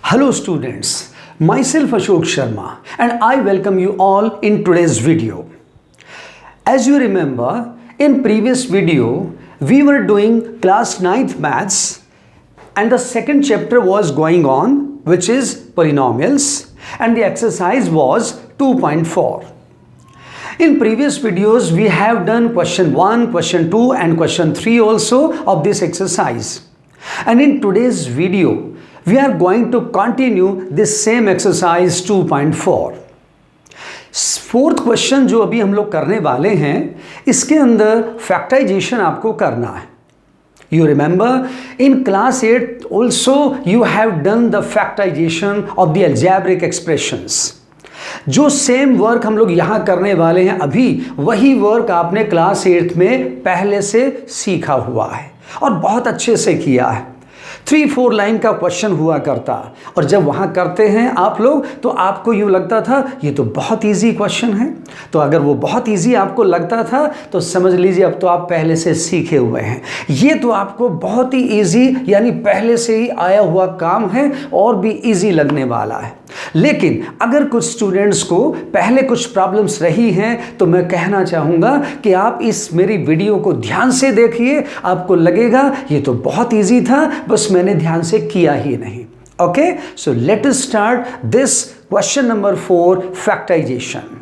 Hello students, myself Ashok Sharma and I welcome you all in today's video. As you remember, in previous video, we were doing class 9th maths and the second chapter was going on, which is polynomials, and the exercise was 2.4. In previous videos, we have done question 1, question 2 and question 3 also of this exercise. And in today's video, we are going to continue this same exercise 2.4. Fourth question जो अभी हम लोग करने वाले हैं, इसके अंदर factorisation आपको करना है. You remember in class 8 also you have done the factorization of the algebraic expressions. जो सेम वर्क हम लोग यहाँ करने वाले हैं अभी, वही वर्क आपने क्लास 8 में पहले से सीखा हुआ है और बहुत अच्छे से किया है. 3-4 लाइन का क्वेश्चन हुआ करता और जब वहाँ करते हैं आप लोग तो आपको यूँ लगता था ये तो बहुत इजी क्वेश्चन है. तो अगर वो बहुत इजी आपको लगता था तो समझ लीजिए अब तो आप पहले से सीखे हुए हैं. ये तो आपको बहुत ही इजी यानी पहले से ही आया हुआ काम है और भी इजी लगने वाला है. लेकिन अगर कुछ स्टूडेंट्स को पहले कुछ प्रॉब्लम्स रही हैं तो मैं कहना चाहूँगा कि आप इस मेरी वीडियो को ध्यान से देखिए. आपको लगेगा ये तो बहुत इजी था, बस मैंने ध्यान से किया ही नहीं. Okay, so let us start this question number 4, factorization.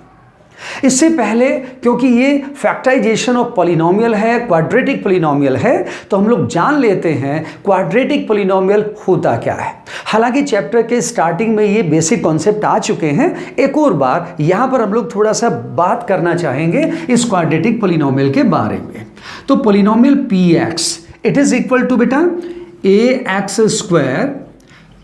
इससे पहले क्योंकि ये फैक्टराइजेशन ऑफ पॉलिनोमियल है, क्वाड्रेटिक पॉलिनोमियल है, तो हम लोग जान लेते हैं क्वाड्रेटिक पॉलिनोमियल होता क्या है. हालांकि चैप्टर के स्टार्टिंग में ये बेसिक कॉन्सेप्ट आ चुके हैं. एक और बार यहाँ पर हम लोग थोड़ा सा बात करना चाहेंगे इस क्वाड्रेटिक पॉलिनोमियल के बारे में. तो polynomial P X it is equal to बेटा A X square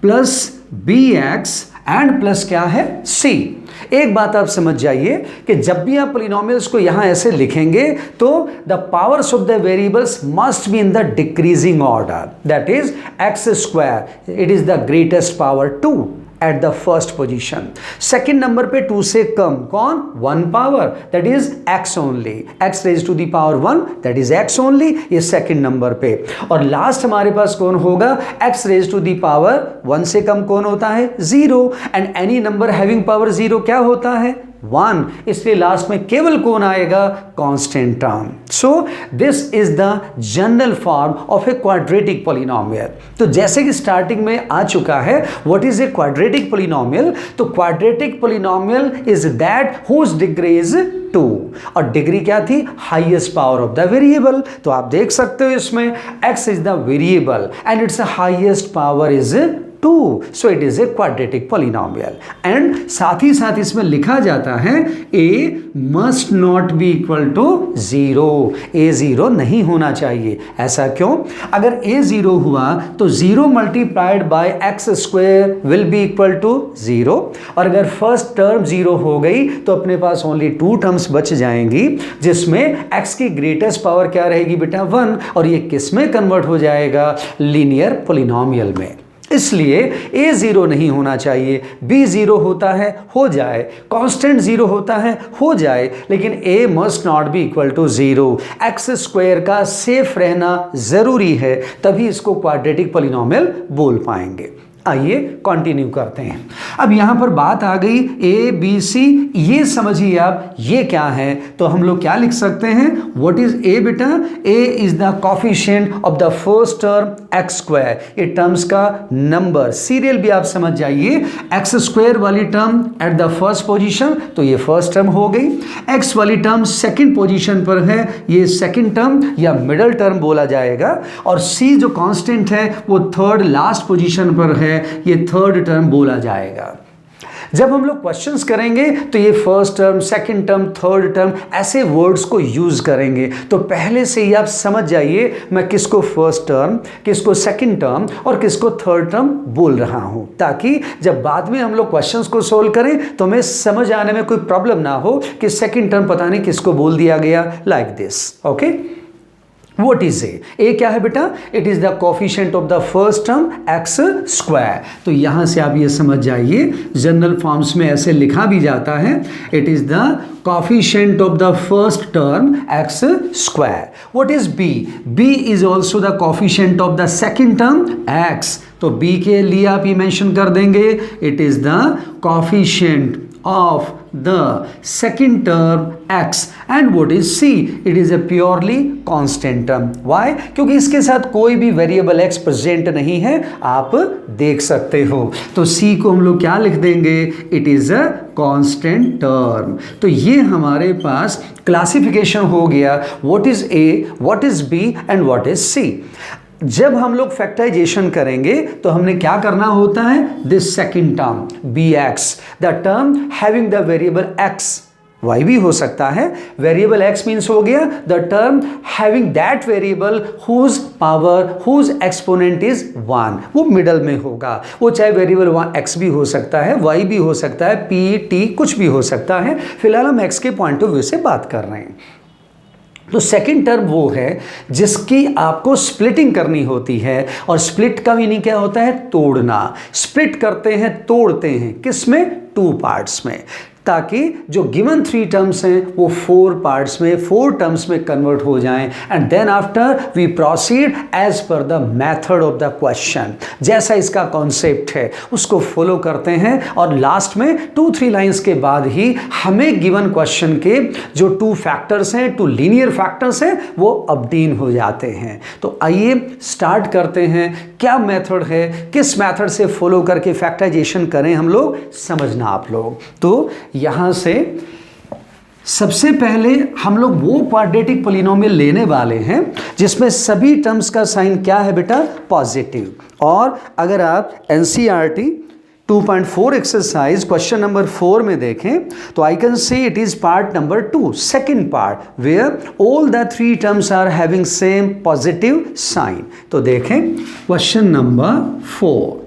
plus B X and plus क्या है सी. एक बात आप समझ जाइए कि जब भी आप पॉलिनोमियल्स को यहां ऐसे लिखेंगे तो the powers of the variables must be in the decreasing order. That is x square it is the greatest power 2 at the first position. Second number पे 2 से कम कौन? 1 power, that is x only. x raised to the power 1 that is x only. ये second number पे. और last हमारे पास कौन होगा? x raised to the power 1 से कम कौन होता है? 0. And any number having power 0 क्या होता है? 1. इसलिए लास्ट में केवल कौन आएगा? Constant term. So this is the general form of a quadratic polynomial. तो जैसे कि स्टार्टिंग में आ चुका है, what is a quadratic polynomial? तो quadratic polynomial is that whose degree is 2. और डिग्री क्या थी? Highest power of the variable. तो आप देख सकते हो इसमें x is the variable and its highest power is 2. So it is a quadratic polynomial. And साथ ही साथ इसमें लिखा जाता है a must not be equal to 0. a 0 नहीं होना चाहिए. ऐसा क्यों? अगर a 0 हुआ तो 0 multiplied by x square will be equal to 0. और अगर फर्स्ट टर्म 0 हो गई तो अपने पास ओनली 2 टर्म्स बच जाएंगी जिसमें x की ग्रेटेस्ट पावर क्या रहेगी बेटा? 1. और ये किस में कन्वर्ट हो जाएगा? लीनियर पॉलिनोमियल में. इसलिए a 0 नहीं होना चाहिए, b 0 होता है हो जाए, कांस्टेंट 0 होता है हो जाए, लेकिन a must not be equal to 0. X square का सेफ रहना ज़रूरी है, तभी इसको क्वाड्रेटिक पॉलिनोमियल बोल पाएंगे. आइए कंटिन्यू करते हैं. अब यहां पर बात आ गई ए बी सी. ये समझिए आप ये क्या है, तो हम लोग क्या लिख सकते हैं? व्हाट इज ए बेटा? A is the coefficient of the first term X square. ये टर्म्स का नंबर. सीरियल भी आप समझ जाइए. एक्स स्क्वायर वाली term at the first position, तो ये फर्स्ट टर्म हो गई. एक्स वाली टर्म सेकंड पोजीशन पर है, ये सेकंड टर्म या मिडल टर्म बोला जाएगा. और सी जो कांस्टेंट है वो थर्ड लास्ट पोजीशन पर है, ये थर्ड टर्म बोला जाएगा. जब हम लोग क्वेश्चंस करेंगे तो ये first term, second term, third term ऐसे वर्ड्स को यूज करेंगे. तो पहले से ही आप समझ जाइए मैं किसको फर्स्ट टर्म, किसको सेकंड टर्म और किसको थर्ड टर्म बोल रहा हूं, ताकि जब बाद में हम लोग क्वेश्चंस को सोल्व करें तो हमें समझ आने में कोई प्रॉब्लम ना हो कि सेकंड टर्म पता नहीं किसको बोल दिया गया, like this. Okay, What is a? A क्या है बेटा? It is the coefficient of the first term x square. तो यहाँ से आप ये समझ जाइए, जनरल फॉर्म्स में ऐसे लिखा भी जाता है, it is the coefficient of the first term x square. What is b? b is also the coefficient of the second term x. तो b के लिए आप ये मेंशन कर देंगे, it is the coefficient of the second term x. and what is c? it is a purely constant term. why? क्योंकि इसके साथ कोई भी वेरिएबल x प्रेजेंट नहीं है, आप देख सकते हो. तो c को हम लोग क्या लिख देंगे? it is a constant term. तो ये हमारे पास क्लासिफिकेशन हो गया, what is a, what is b and what is c. जब हम लोग फैक्टराइजेशन करेंगे तो हमने क्या करना होता है? This second term bx, the term having the variable x, y भी हो सकता है, वेरिएबल x मीन्स हो गया the term having that variable whose power whose exponent is 1, वो मिडल में होगा. वो चाहे वेरिएबल x भी हो सकता है, y भी हो सकता है, p t कुछ भी हो सकता है. फिलहाल हम x के पॉइंट ऑफ व्यू से बात कर रहे हैं. तो सेकंड टर्म वो है जिसकी आपको स्प्लिटिंग करनी होती है, और स्प्लिट का मीनिंग क्या होता है? तोड़ना. स्प्लिट करते हैं, तोड़ते हैं, किसमें? 2 पार्ट्स में, ताकि जो गिवन 3 टर्म्स हैं वो 4 पार्ट्स में, 4 टर्म्स में कन्वर्ट हो जाएं. And then after we proceed as per the method of the question. जैसा इसका कॉन्सेप्ट है उसको फॉलो करते हैं, और लास्ट में 2-3 लाइंस के बाद ही हमें गिवन क्वेश्चन के जो 2 फैक्टर्स हैं, 2 लीनियर फैक्टर्स हैं, वो ऑब्टेन हो जाते हैं. तो आइए स्टार्ट करते हैं. क्या मेथड है, किस मेथड से फॉलो करके फैक्टराइजेशन करें हम लोग, समझना आप लोग. तो यहां से सबसे पहले हम लोग वो क्वाड्रेटिक पॉलिनोमियल लेने वाले हैं जिसमें सभी टर्म्स का साइन क्या है बेटा? पॉजिटिव. और अगर आप एनसीईआरटी 2.4 एक्सरसाइज क्वेश्चन नंबर 4 में देखें तो I can say it is part number 2, second part, where all the 3 terms are having same positive sign. तो देखें question number 4.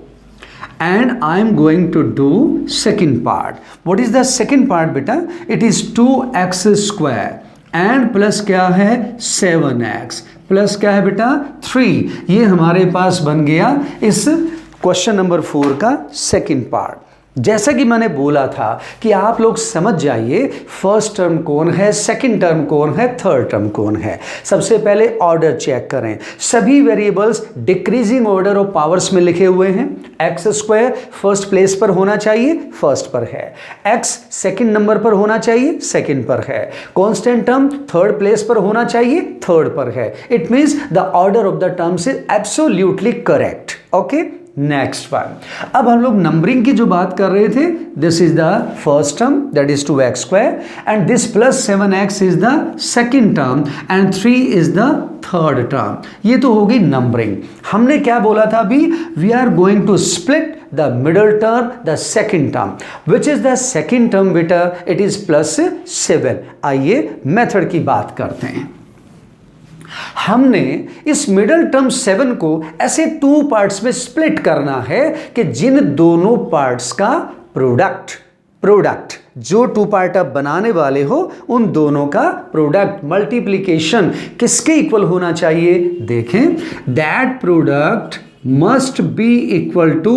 And I am going to do second part. What is the second part बेटा? It is 2x square and plus क्या है? 7x plus क्या है बेटा? 3. ये हमारे पास बन गया इस क्वेश्चन नंबर 4 का सेकेंड पार्ट. जैसा कि मैंने बोला था कि आप लोग समझ जाइए फर्स्ट टर्म कौन है, सेकंड टर्म कौन है, थर्ड टर्म कौन है. सबसे पहले ऑर्डर चेक करें. सभी variables decreasing order of powers में लिखे हुए हैं. एक्स स्क्वायर फर्स्ट प्लेस पर होना चाहिए, फर्स्ट पर है. एक्स सेकंड नंबर पर होना चाहिए, सेकंड पर है. कांस्टेंट टर्म थर्ड प्लेस पर होना चाहिए, थर्ड पर है. It means the order of the terms is absolutely correct. Okay, next one. अब हम लोग नंबरिंग की जो बात कर रहे थे, this is the first term that is 2x square and this plus 7x is the second term and 3 is the third term. ये तो होगी नंबरिंग. हमने क्या बोला था अभी? We are going to split the middle term, the second term. Which is the second term बेटा? It is plus 7. आइए मेथड की बात करते हैं. हमने इस मिडल टर्म 7 को ऐसे 2 पार्ट्स में स्प्लिट करना है कि जिन दोनों पार्ट्स का प्रोडक्ट जो 2 पार्ट आप बनाने वाले हो उन दोनों का प्रोडक्ट मल्टीप्लिकेशन किसके इक्वल होना चाहिए? देखें, that product must be equal to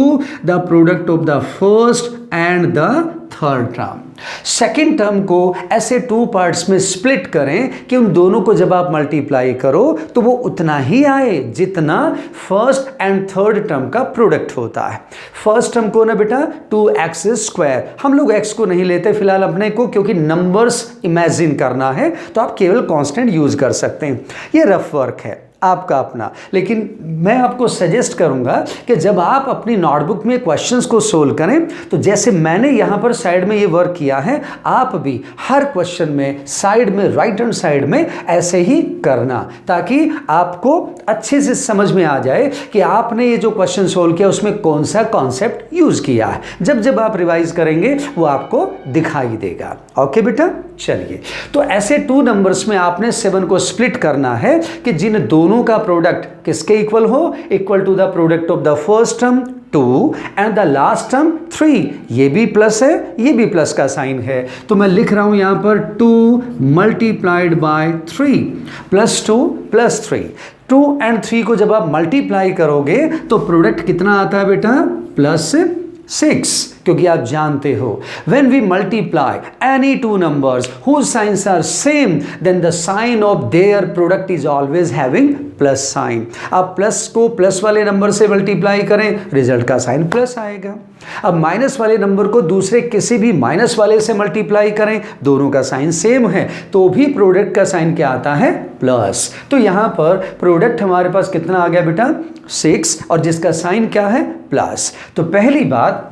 the product of the first and the third term. Second term को ऐसे 2 पार्ट्स में स्प्लिट करें कि उन दोनों को जब आप मल्टीप्लाई करो तो वो उतना ही आए जितना फर्स्ट एंड थर्ड टर्म का प्रोडक्ट होता है. फर्स्ट टर्म को ना बेटा 2x स्क्वायर, हम लोग x को नहीं लेते फिलहाल अपने को, क्योंकि नंबर्स इमेजिन करना है तो आप केवल कांस्टेंट यूज कर सकते हैं. ये रफ वर्क है आपका अपना, लेकिन मैं आपको सजेस्ट करूंगा कि जब आप अपनी नोटबुक में क्वेश्चंस को सोल्व करें तो जैसे मैंने यहां पर साइड में ये वर्क किया है, आप भी हर क्वेश्चन में साइड में, राइट हैंड साइड में ऐसे ही करना, ताकि आपको अच्छे से समझ में आ जाए कि आपने ये जो क्वेश्चन सोल्व किया उसमें कौन सा कॉन्सेप्ट यूज किया है. जब जब आप रिवाइज करेंगे वो आपको दिखाई देगा. ओके बेटा, चलिए. तो ऐसे 2 नंबर्स में आपने 7 को स्प्लिट करना है कि जिन दोनों का प्रोडक्ट किसके इक्वल हो? Equal to the product of the first term 2 and the last term 3, ये भी प्लस है, ये भी प्लस का साइन है, तो मैं लिख रहा हूं यहां पर 2 multiplied by 3 plus 2 plus 3। 2 and 3 को जब आप मल्टीप्लाई करोगे तो प्रोडक्ट कितना आता है बेटा? प्लस 6, क्योंकि आप जानते हो when we multiply any two numbers whose signs are same then the sign of their product is always having plus sign. आप प्लस को प्लस वाले नंबर से मल्टीप्लाई करें, रिजल्ट का साइन प्लस आएगा। अब माइनस वाले नंबर को दूसरे किसी भी माइनस वाले से मल्टीप्लाई करें, दोनों का साइन सेम है, तो भी प्रोडक्ट का साइन क्या आता है? प्लस। तो यहां पर प्रोडक्ट हमारे पास कितना आ गया बेटा? 6, और जिसका साइन क्या है? प्लस। तो पहली बात,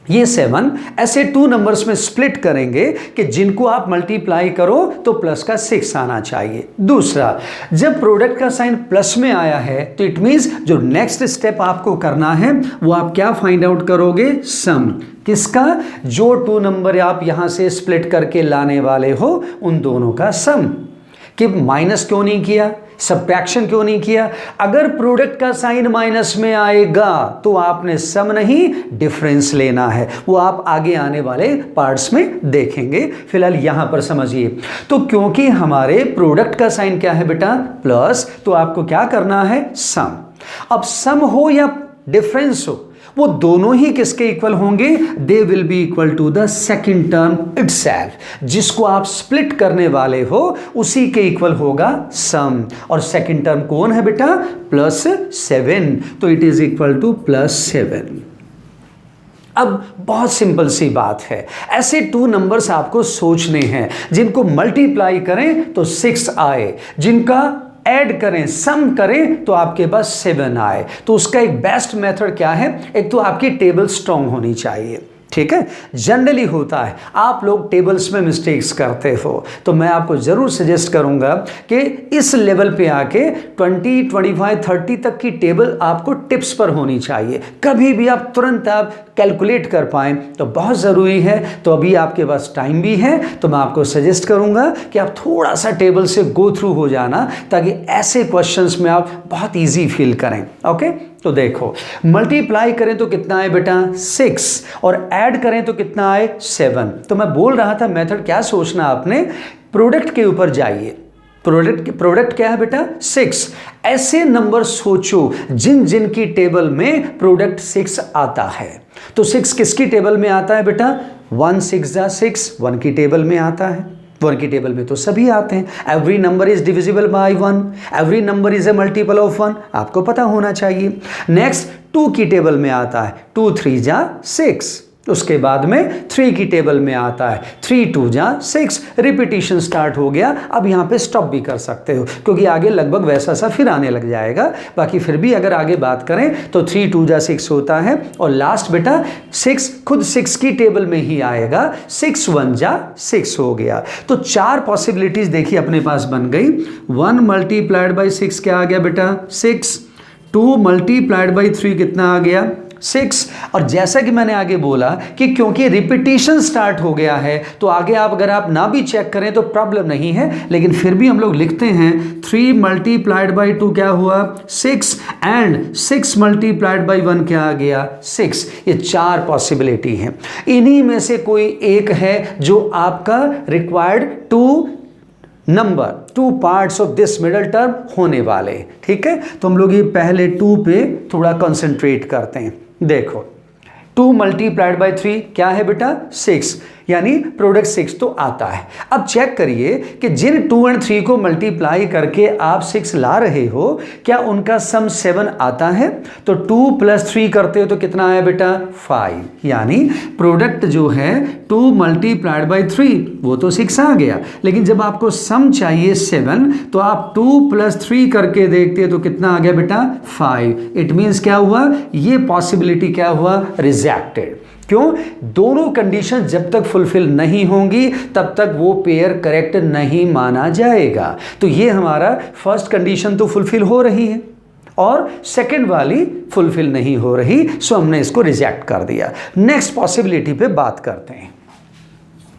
ये 7 ऐसे 2 नंबर्स में स्प्लिट करेंगे कि जिनको आप मल्टीप्लाई करो तो प्लस का 6 आना चाहिए। दूसरा, जब प्रोडक्ट का साइन प्लस में आया है तो इट मींस जो नेक्स्ट स्टेप आपको करना है वो आप क्या फाइंड आउट करोगे? सम। किसका? जो 2 नंबर आप यहां से स्प्लिट करके लाने वाले हो उन दोनों का सम। कि माइनस क्यों नहीं किया, सब्ट्रैक्शन क्यों नहीं किया? अगर प्रोडक्ट का साइन माइनस में आएगा तो आपने सम नहीं डिफरेंस लेना है, वो आप आगे आने वाले पार्ट्स में देखेंगे, फिलहाल यहां पर समझिए। तो क्योंकि हमारे प्रोडक्ट का साइन क्या है बेटा? प्लस, तो आपको क्या करना है? सम। अब सम हो या डिफरेंस हो, वो दोनों ही किसके इक्वल होंगे? They will be equal to the second term itself. जिसको आप स्प्लिट करने वाले हो उसी के इक्वल होगा सम, और सेकंड टर्म कौन है बेटा? प्लस 7, तो it is equal two plus 7। अब बहुत सिंपल सी बात है, ऐसे 2 नंबर्स आपको सोचने हैं जिनको मल्टीप्लाई करें तो 6 आए, जिनका ऐड करें, सम करें तो आपके पास 7 आए। तो उसका एक बेस्ट मेथड क्या है? एक तो आपकी टेबल स्ट्रांग होनी चाहिए, ठीक है? जनरली होता है आप लोग टेबल्स में मिस्टेक्स करते हो, तो मैं आपको जरूर सजेस्ट करूंगा कि इस लेवल पे आके 20, 25, 30 तक की टेबल आपको टिप्स पर होनी चाहिए। कभी भी आप तुरंत आप कैलकुलेट कर पाएं तो बहुत ज़रूरी है। तो अभी आपके पास टाइम भी है, तो मैं आपको सजेस्ट करूंगा कि आप थोड़ा सा टेबल से गो थ्रू हो जाना, ताकि ऐसे क्वेश्चंस में आप बहुत ईजी फील करें। ओके, तो देखो, मल्टीप्लाई करें तो कितना आए बेटा? 6, और ऐड करें तो कितना आए? 7। तो मैं बोल रहा था मेथड क्या सोचना आपने, प्रोडक्ट के ऊपर जाइए। प्रोडक्ट क्या है बेटा? 6। ऐसे नंबर सोचो जिन जिन की टेबल में प्रोडक्ट 6 आता है। तो 6 किसकी टेबल में आता है बेटा? 1 6 जा 6, 1 की टेबल में आता है। 1 की टेबल में तो सभी आते हैं। Every number is divisible by 1, every number is a multiple of 1, आपको पता होना चाहिए। नेक्स्ट 2 की टेबल में आता है, 2 3 जा 6। उसके बाद में 3 की टेबल में आता है, 3 2 जा 6। रिपीटिशन स्टार्ट हो गया। अब यहाँ पे स्टॉप भी कर सकते हो, क्योंकि आगे लगभग वैसा सा फिर आने लग जाएगा। बाकी फिर भी अगर आगे बात करें तो 3 2 जा 6 होता है, और लास्ट बेटा 6 खुद 6 की टेबल में ही आएगा। 6 1 जा 6 हो गया। तो 4 पॉसिबिलिटीज देखिए अपने पास बन गई। 1 मल्टीप्लाइड बाई 6 क्या आ गया बेटा? 6। 2 मल्टीप्लाइड बाई 3 कितना आ गया? 6। और जैसा कि मैंने आगे बोला कि क्योंकि रिपीटिशन स्टार्ट हो गया है तो आगे आप अगर आप ना भी चेक करें तो प्रॉब्लम नहीं है, लेकिन फिर भी हम लोग लिखते हैं 3 मल्टीप्लाइड बाई 2 क्या हुआ? 6, एंड 6 मल्टीप्लाइड बाई 1 क्या आ गया? 6। ये 4 पॉसिबिलिटी हैं। इन्हीं में से कोई एक है जो आपका required 2 parts of this middle term होने वाले। ठीक है, तो हम लोग ये पहले 2 पे थोड़ा कंसंट्रेट करते हैं। देखो, 2 मल्टीप्लाइड बाई 3 क्या है बेटा? 6, यानी प्रोडक्ट 6 तो आता है। अब चेक करिए कि जिन 2 और 3 को मल्टीप्लाई करके आप 6 ला रहे हो, क्या उनका सम 7 आता है? तो 2 + 3 करते हो तो कितना आया बेटा? 5। यानी प्रोडक्ट जो है 2 मल्टीप्लाइड बाई 3 वो तो 6 आ गया, लेकिन जब आपको सम चाहिए 7 तो आप 2 + 3 करके देखते हो तो कितना आ गया बेटा? 5। इट मीन्स क्या हुआ? ये पॉसिबिलिटी क्या हुआ? रिजेक्टेड। क्यों? दोनों कंडीशन जब तक फुलफिल नहीं होंगी तब तक वो पेयर करेक्ट नहीं माना जाएगा। तो ये हमारा फर्स्ट कंडीशन तो फुलफिल हो रही है और सेकंड वाली फुलफिल नहीं हो रही, सो हमने इसको रिजेक्ट कर दिया। नेक्स्ट पॉसिबिलिटी पे बात करते हैं।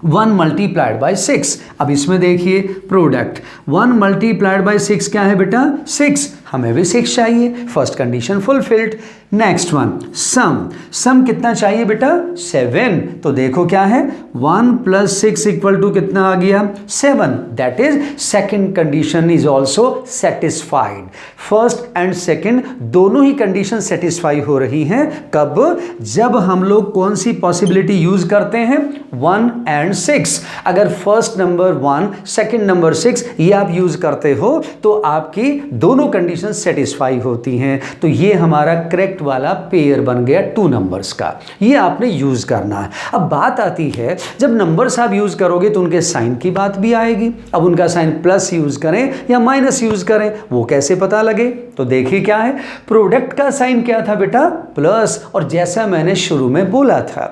1 मल्टीप्लाइड बाई 6। अब इसमें देखिए प्रोडक्ट 1 मल्टीप्लाइड बाई 6 क्या है बेटा? 6। हमें भी 6 चाहिए, first condition fulfilled. Next one sum कितना चाहिए बेटा 7। तो देखो क्या है 1 + 6 = कितना आ गया 7। That is second condition is also satisfied. First and second दोनों ही कंडीशन सेटिस्फाई हो रही हैं। कब? जब हम लोग कौन सी पॉसिबिलिटी यूज करते हैं 1 and 6। अगर फर्स्ट नंबर 1 सेकंड नंबर 6 ये आप यूज करते हो तो आपकी दोनों कंडीशन सेटिस्फाई होती हैं। तो ये हमारा करेक्ट वाला पेयर बन गया 2 नंबर्स का। ये आपने यूज करना है। अब बात आती है जब नंबर्स आप यूज करोगे तो उनके साइन की बात भी आएगी। अब उनका साइन प्लस यूज करें या माइनस यूज करें वो कैसे पता लगे? तो देखिए क्या है, प्रोडक्ट का साइन क्या था बेटा प्लस। और जैसा मैंने शुरू में बोला था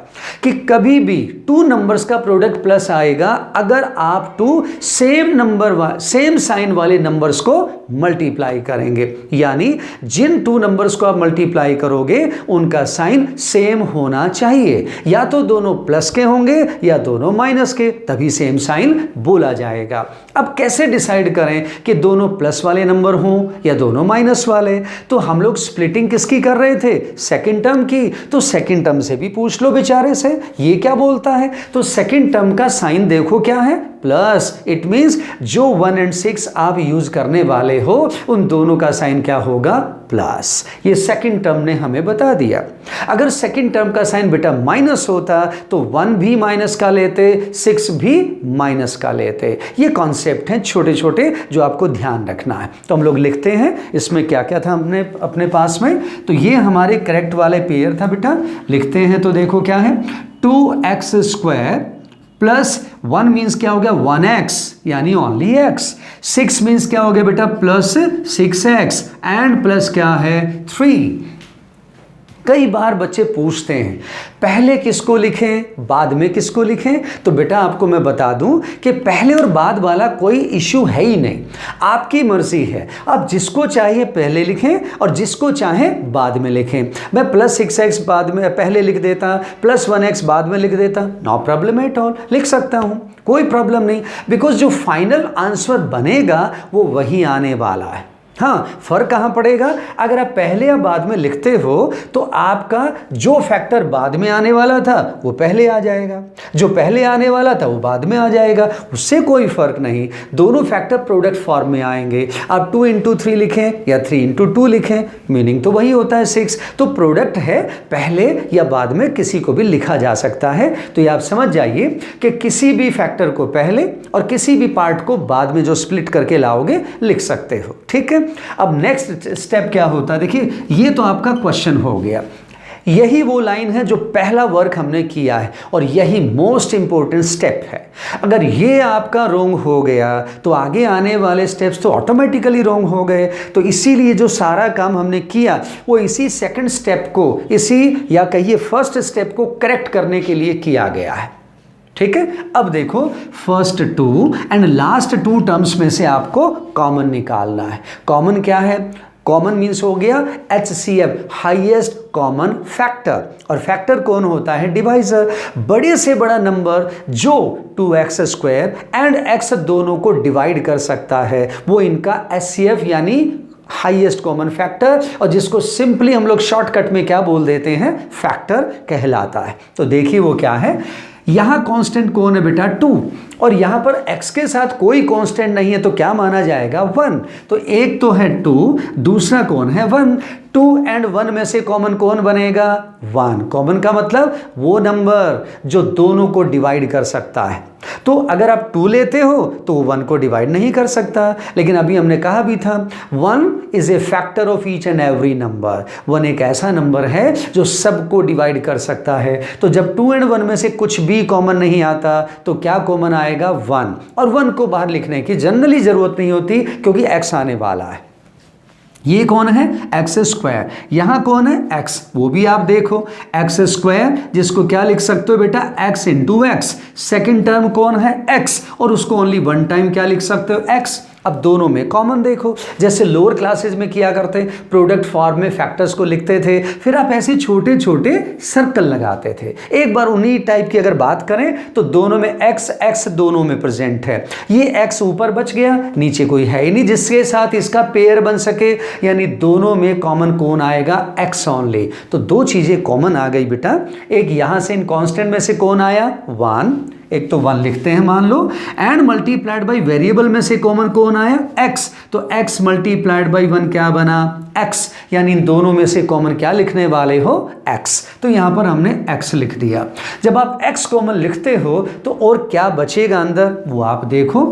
कि कभी भी 2 नंबर्स का प्रोडक्ट प्लस आएगा अगर आप 2 सेम साइन वाले नंबर्स को मल्टीप्लाई करेंगे। यानी जिन 2 नंबर्स को आप मल्टीप्लाई करोगे उनका साइन सेम होना चाहिए। या तो दोनों प्लस के होंगे या दोनों माइनस के, तभी सेम साइन बोला जाएगा। अब कैसे डिसाइड करें कि दोनों प्लस वाले नंबर हों या दोनों माइनस वाले? तो हम लोग स्प्लिटिंग किसकी कर रहे थे? सेकंड टर्म की। तो सेकंड टर्म से भी पूछ लो बेचारे से ये क्या बोलता है। तो सेकंड टर्म का साइन देखो क्या है प्लस। इट मींस जो 1 and 6 आप यूज करने वाले हो उन दोनों का साइन क्या होगा प्लस। ये सेकंड टर्म ने हमें बता दिया। अगर सेकंड टर्म का साइन बेटा माइनस होता तो 1 भी माइनस का लेते, 6 भी माइनस का लेते। ये कॉन्सेप्ट हैं छोटे छोटे जो आपको ध्यान रखना है। तो हम लोग लिखते हैं इसमें क्या क्या था हमने अपने पास में। तो ये हमारे करेक्ट वाले पेयर था बेटा। लिखते हैं तो देखो क्या है 2x² प्लस 1 मीन्स क्या हो गया 1x यानी ओनली x। 6 मीन्स क्या हो गया बेटा प्लस 6x एंड प्लस क्या है 3। कई बार बच्चे पूछते हैं पहले किसको लिखें बाद में किसको लिखें। तो बेटा आपको मैं बता दूं कि पहले और बाद वाला कोई इश्यू है ही नहीं, आपकी मर्जी है। आप जिसको चाहिए पहले लिखें और जिसको चाहें बाद में लिखें। मैं प्लस 6x बाद में पहले लिख देता, प्लस 1x बाद में लिख देता, नो प्रॉब्लम एट ऑल, लिख सकता हूं, कोई प्रॉब्लम नहीं। बिकॉज जो फाइनल आंसर बनेगा वो वही आने वाला है। हाँ, फर्क कहाँ पड़ेगा? अगर आप पहले या बाद में लिखते हो तो आपका जो फैक्टर बाद में आने वाला था वो पहले आ जाएगा, जो पहले आने वाला था वो बाद में आ जाएगा, उससे कोई फर्क नहीं। दोनों फैक्टर प्रोडक्ट फॉर्म में आएंगे। आप 2 × 3 लिखें या 3 × 2 लिखें, मीनिंग तो वही होता है 6। तो प्रोडक्ट है पहले या बाद में किसी को भी लिखा जा सकता है। तो ये आप समझ जाइए कि किसी भी फैक्टर को पहले और किसी भी पार्ट को बाद में जो स्प्लिट करके लाओगे लिख सकते हो। ठीक है, अब नेक्स्ट स्टेप क्या होता है? देखिए ये तो आपका क्वेश्चन हो गया। यही वो लाइन है जो पहला वर्क हमने किया है और यही मोस्ट इंपॉर्टेंट स्टेप है। अगर ये आपका रॉन्ग हो गया तो आगे आने वाले स्टेप्स तो ऑटोमेटिकली रॉन्ग हो गए। तो इसीलिए जो सारा काम हमने किया वो इसी सेकंड स्टेप को, इसी या कहिए फर्स्ट स्टेप को करेक्ट करने के लिए किया गया है। ठीक है, अब देखो फर्स्ट 2 एंड लास्ट 2 टर्म्स में से आपको कॉमन निकालना है। कॉमन क्या है? कॉमन मीन्स हो गया HCF, हाईएस्ट कॉमन फैक्टर। और फैक्टर कौन होता है? डिवाइजर। बड़े से बड़ा नंबर जो 2x² एंड x दोनों को डिवाइड कर सकता है वो इनका HCF यानी हाईएस्ट कॉमन फैक्टर, और जिसको सिंपली हम लोग शॉर्टकट में क्या बोल देते हैं फैक्टर कहलाता है। तो देखिए वो क्या है, यहां कांस्टेंट कौन है बेटा 2, और यहां पर x के साथ कोई कांस्टेंट नहीं है तो क्या माना जाएगा 1। तो एक तो है 2, दूसरा कौन है 1। 2 and 1 में से कॉमन कौन बनेगा 1। कॉमन का मतलब वो नंबर जो दोनों को डिवाइड कर सकता है। तो अगर आप 2 लेते हो तो 1 को डिवाइड नहीं कर सकता। लेकिन अभी हमने कहा भी था 1 is a factor of each and every number. 1 एक ऐसा नंबर है जो सबको डिवाइड कर सकता है। तो जब 2 and 1 में से कुछ भी कॉमन नहीं आता तो क्या कॉमन आएगा 1। और 1 को बाहर लिखने की जनरली जरूरत नहीं होती क्योंकि x आने वाला है। ये कौन है x², यहां कौन है x, वो भी आप देखो x² जिसको क्या लिख सकते हो बेटा x × x। सेकेंड टर्म कौन है x और उसको ओनली 1 टाइम क्या लिख सकते हो x। अब दोनों में कॉमन देखो, जैसे लोअर क्लासेज में किया करते, प्रोडक्ट फॉर्म में फैक्टर्स को लिखते थे, फिर आप ऐसे छोटे छोटे सर्कल लगाते थे। एक बार उन्हीं टाइप की अगर बात करें तो दोनों में एक्स एक्स दोनों में प्रेजेंट है। ये एक्स ऊपर बच गया, नीचे कोई है ही नहीं जिसके साथ इसका पेयर बन सके, यानी दोनों में कॉमन कौन आएगा? X only. तो दो चीजें कॉमन आ गई बेटा। एक यहां से इन कांस्टेंट में से कौन आया? 1, एक तो 1 लिखते हैं मान लो, एंड मल्टीप्लाइड बाई वेरिएबल में से कॉमन कौन आया? x। तो x मल्टीप्लाइड बाई 1 क्या बना? x। यानी इन दोनों में से कॉमन क्या लिखने वाले हो? x। तो यहां पर हमने x लिख दिया। जब आप x कॉमन लिखते हो तो और क्या बचेगा अंदर वो आप देखो।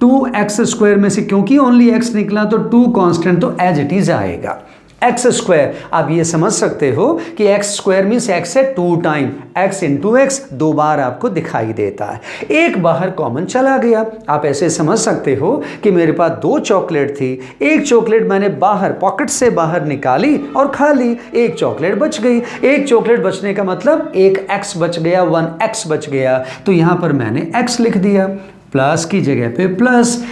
2x² में से क्योंकि ओनली x निकला तो 2 कांस्टेंट तो एज इट इज आएगा। x², आप ये समझ सकते हो कि x² मीन्स x है 2 टाइम, x इंटू एक्स 2 बार आपको दिखाई देता है। एक बाहर कॉमन चला गया। आप ऐसे समझ सकते हो कि मेरे पास 2 चॉकलेट थी, एक चॉकलेट मैंने बाहर पॉकेट से बाहर निकाली और खा ली, एक चॉकलेट बच गई। एक चॉकलेट बचने का मतलब एक x बच गया, 1x बच गया। तो यहां पर मैंने x लिख दिया, प्लस की जगह पे प्लस।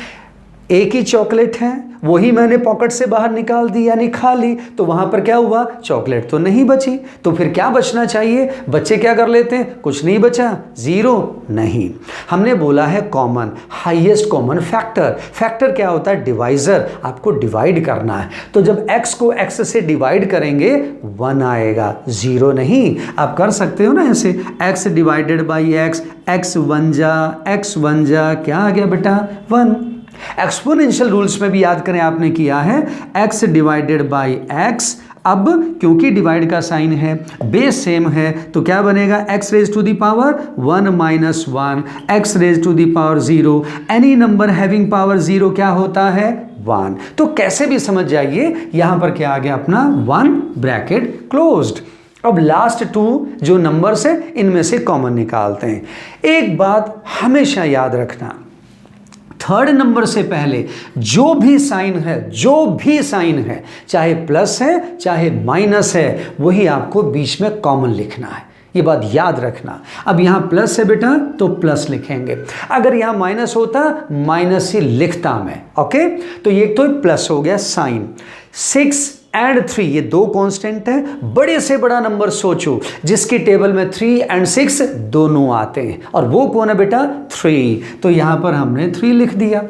एक ही चॉकलेट है, वही मैंने पॉकेट से बाहर निकाल दी यानी खा ली, तो वहां पर क्या हुआ? चॉकलेट तो नहीं बची। तो फिर क्या बचना चाहिए? बच्चे क्या कर लेते हैं? कुछ नहीं बचा, 0 नहीं। हमने बोला है common, highest common factor. Factor क्या होता है? डिवाइजर। आपको डिवाइड करना है, तो जब x को x से डिवाइड करेंगे 1 आएगा, 0 नहीं। आप कर सकते हो ना ऐसे, x divided by x, x 1 जा क्या आ गया बेटा? 1। एक्सपोनेंशियल रूल्स में भी याद करें आपने किया है, x डिवाइडेड बाई x। अब क्योंकि डिवाइड का साइन है, बेस सेम है, तो क्या बनेगा? x raise to the power 1 minus 1, x raise to the power 0। Any number having power 0 क्या होता है? 1। तो कैसे भी समझ जाइए, यहां पर क्या आ गया अपना? 1 ब्रैकेट क्लोज्ड। अब लास्ट 2 जो नंबर्स है इनमें से कॉमन निकालते हैं। एक बात हमेशा याद रखना, थर्ड नंबर से पहले जो भी साइन है, चाहे प्लस है चाहे माइनस है, वही आपको बीच में कॉमन लिखना है। ये बात याद रखना। अब यहां प्लस है बेटा तो प्लस लिखेंगे, अगर यहां माइनस होता माइनस ही लिखता मैं। ओके, तो ये तो प्लस हो गया साइन। 6 एंड 3 ये 2 कांस्टेंट है। बड़े से बड़ा नंबर सोचो जिसकी टेबल में 3 एंड 6 दोनों आते हैं, और वो कौन है बेटा? 3। तो यहां पर हमने 3 लिख दिया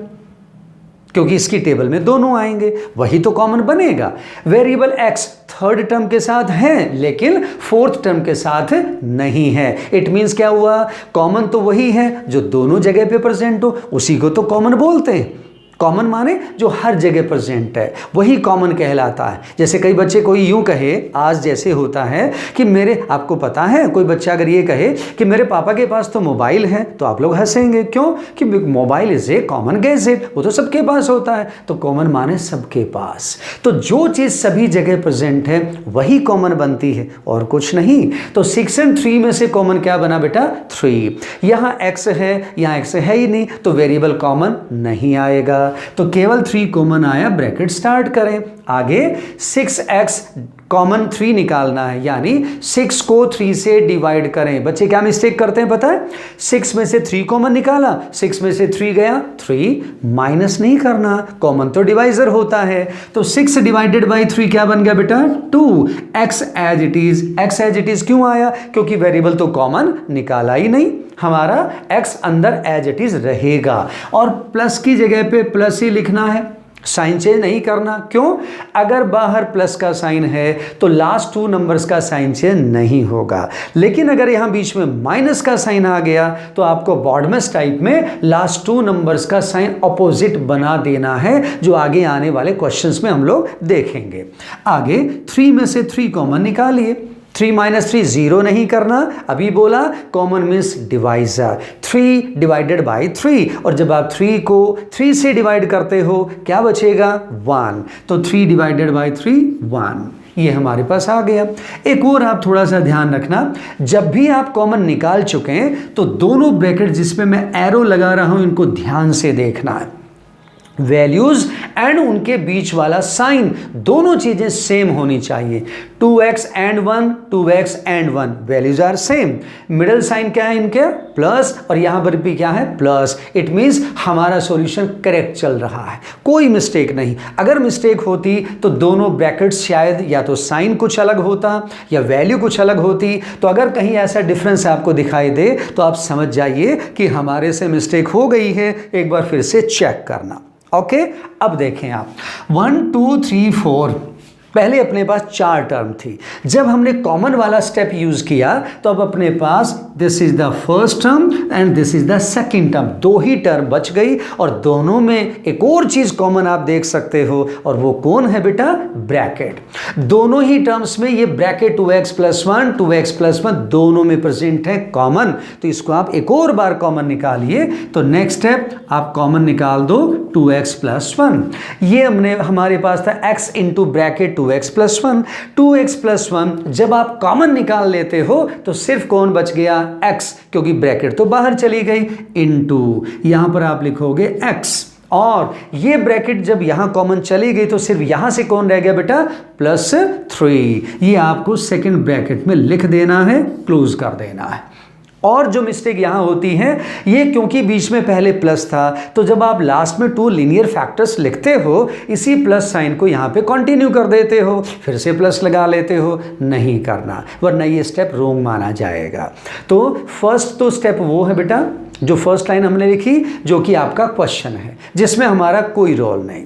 क्योंकि इसकी टेबल में दोनों आएंगे, वही तो कॉमन बनेगा। वेरिएबल x थर्ड टर्म के साथ है लेकिन फोर्थ टर्म के साथ नहीं है। इट मींस क्या हुआ? कॉमन तो वही है जो दोनों जगह पे प्रेजेंट हो, उसी को तो कॉमन बोलते हैं। कॉमन माने जो हर जगह प्रेजेंट है, वही कॉमन कहलाता है। जैसे कई बच्चे कोई यूं कहे, आज जैसे होता है कि मेरे, आपको पता है कोई बच्चा अगर ये कहे कि मेरे पापा के पास तो मोबाइल है, तो आप लोग हंसेंगे। क्यों? कि mobile is a common gadget, वो तो सबके पास होता है। तो कॉमन माने सबके पास। तो जो चीज़ सभी जगह प्रेजेंट है वही कॉमन बनती है और कुछ नहीं। तो 6 एंड 3 में से कॉमन क्या बना बेटा? 3। यहाँ x है, यहाँ x है ही नहीं, तो वेरिएबल कॉमन नहीं आएगा, तो केवल 3 कॉमन आया। ब्रैकेट स्टार्ट करें। आगे 6x कॉमन 3 निकालना है, यानी 6 को 3 से डिवाइड करें। बच्चे क्या मिस्टेक करते हैं पता है? 6 में से 3 कॉमन निकाला, 6 में से 3 गया, 3 माइनस नहीं करना, कॉमन तो डिवाइजर होता है। तो 6 डिवाइडेड बाई 3 क्या बन गया बेटा? 2। x as it is. x as it is क्यों आया? क्योंकि वेरिएबल तो कॉमन निकाला ही नहीं, हमारा x अंदर एज इट इज रहेगा, और प्लस की जगह पे प्लस ही लिखना है, साइन चेंज नहीं करना। क्यों? अगर बाहर प्लस का साइन है तो लास्ट 2 नंबर्स का साइन चेंज नहीं होगा, लेकिन अगर यहां बीच में माइनस का साइन आ गया तो आपको बॉडमेस टाइप में लास्ट 2 नंबर्स का साइन ऑपोजिट बना देना है, जो आगे आने वाले क्वेश्चंस में हम लोग देखेंगे। आगे 3 में से 3 कॉमन निकालिए। 3 माइनस 3 0 नहीं करना, अभी बोला common means divisor. 3 divided by 3, और जब आप 3 को 3 से डिवाइड करते हो क्या बचेगा? 1। तो 3 डिवाइडेड बाई 3 1, ये हमारे पास आ गया। एक और आप थोड़ा सा ध्यान रखना, जब भी आप कॉमन निकाल चुके हैं तो दोनों ब्रैकेट जिसमें मैं एरो लगा रहा हूं इनको ध्यान से देखना है। वैल्यूज एंड उनके बीच वाला साइन दोनों चीजें सेम होनी चाहिए। 2x and 1, 2x and 1 values are same. Middle sign क्या है इनके? प्लस, और यहां पर भी क्या है? प्लस। इट मींस हमारा सॉल्यूशन करेक्ट चल रहा है, कोई मिस्टेक नहीं। अगर मिस्टेक होती तो दोनों ब्रैकेट्स शायद या तो साइन कुछ अलग होता या वैल्यू कुछ अलग होती। तो अगर कहीं ऐसा डिफरेंस आपको दिखाई दे तो आप समझ जाइए कि हमारे से मिस्टेक हो गई है, एक बार फिर से चेक करना। ओके, अब देखें आप 1 2 3 4 पहले अपने पास 4 टर्म थी। जब हमने कॉमन वाला स्टेप यूज किया तो अब अपने पास this is the first term and this is the second term, 2 ही टर्म बच गई और दोनों में एक और चीज कॉमन आप देख सकते हो, और वो कौन है बेटा? ब्रैकेट। दोनों ही टर्म्स में ये ब्रैकेट 2x + 1 2x + 1 दोनों में प्रेजेंट है कॉमन। तो इसको आप एक और बार कॉमन निकालिए। तो नेक्स्ट स्टेप आप कॉमन निकाल दो 2x + 1। ये हमारे पास था x into bracket 2x + 1। 2x + 1 जब आप कॉमन निकाल लेते हो तो सिर्फ कौन बच गया? x, क्योंकि ब्रैकेट तो बाहर चली गई, इंटू यहां पर आप लिखोगे x, और ये ब्रैकेट जब यहां कॉमन चली गई तो सिर्फ यहां से कौन रह गया बेटा? +3। ये आपको सेकंड ब्रैकेट में लिख देना है, क्लोज कर देना है। और जो मिस्टेक यहां होती है, ये क्योंकि बीच में पहले प्लस था तो जब आप लास्ट में 2 लीनियर फैक्टर्स लिखते हो इसी प्लस साइन को यहां पे कंटिन्यू कर देते हो, फिर से प्लस लगा लेते हो। नहीं करना, वरना ये स्टेप रॉन्ग माना जाएगा। तो फर्स्ट तो स्टेप वो है बेटा, जो फर्स्ट लाइन हमने लिखी जो कि आपका क्वेश्चन है, जिसमें हमारा कोई रोल नहीं।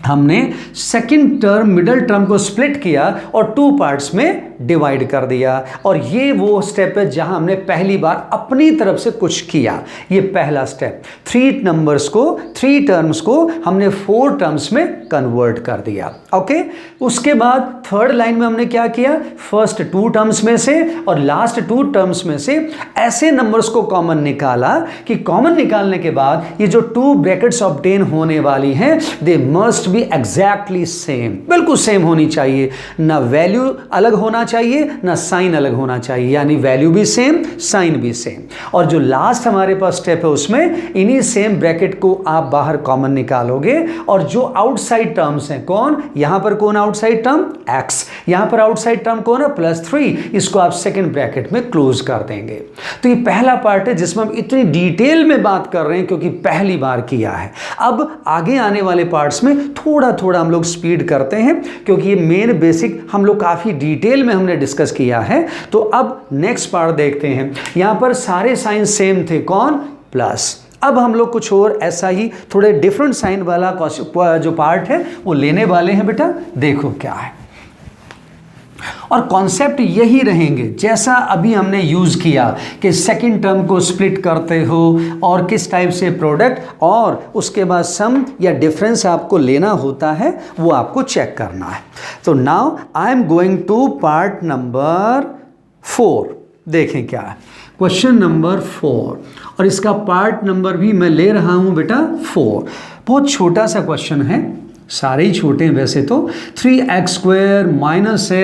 हमने सेकंड टर्म मिडिल टर्म को स्प्लिट किया और 2 पार्ट्स में डिवाइड कर दिया, और ये वो स्टेप है जहां हमने पहली बार अपनी तरफ से कुछ किया। ये पहला स्टेप, 3 नंबर्स को 3 टर्म्स को हमने 4 टर्म्स में कन्वर्ट कर दिया। ओके, उसके बाद थर्ड लाइन में हमने क्या किया? फर्स्ट 2 टर्म्स में से और लास्ट 2 टर्म्स में से ऐसे नंबर्स को कॉमन निकाला कि कॉमन निकालने के बाद ये जो 2 ब्रैकेट्स ऑब्टेन होने वाली हैं they must be exactly same, बिल्कुल सेम होनी चाहिए। ना वैल्यू अलग होना चाहिए ना साइन अलग होना चाहिए, यानी वैल्यू भी सेम साइन भी सेम। और जो लास्ट हमारे पास स्टेप है उसमें इन्हीं सेम ब्रैकेट को आप बाहर कॉमन निकालोगे, और जो आउटसाइड टर्म्स हैं कौन? यहां पर कौन आउटसाइड टर्म? x। यहां पर आउटसाइड टर्म कौन है? +3। इसको आप सेकंड ब्रैकेट में क्लोज कर देंगे। तो ये पहला पार्ट है जिसमें हम इतनी डिटेल में बात कर रहे हैं क्योंकि पहली बार किया है। अब आगे आने वाले पार्ट्स में थोड़ा थोड़ा हम लोग स्पीड करते हैं क्योंकि ये मेन बेसिक हम लोग काफी डिटेल में हमने डिस्कस किया है। तो अब नेक्स्ट पार्ट देखते हैं। यहां पर सारे साइन सेम थे, कौन? प्लस। अब हम लोग कुछ और ऐसा ही थोड़े डिफरेंट साइन वाला जो पार्ट है वो लेने वाले हैं बेटा। देखो क्या है, और कॉन्सेप्ट यही रहेंगे जैसा अभी हमने यूज किया कि सेकंड टर्म को स्प्लिट करते हो और किस टाइप से प्रोडक्ट और उसके बाद सम या डिफरेंस आपको लेना होता है, वो आपको चेक करना है। तो now I am going to part number 4। देखें क्या है, क्वेश्चन नंबर 4, और इसका पार्ट नंबर भी मैं ले रहा हूं बेटा 4। बहुत छोटा सा क्वेश्चन है, सारे ही छोटे हैं वैसे तो। 3x² -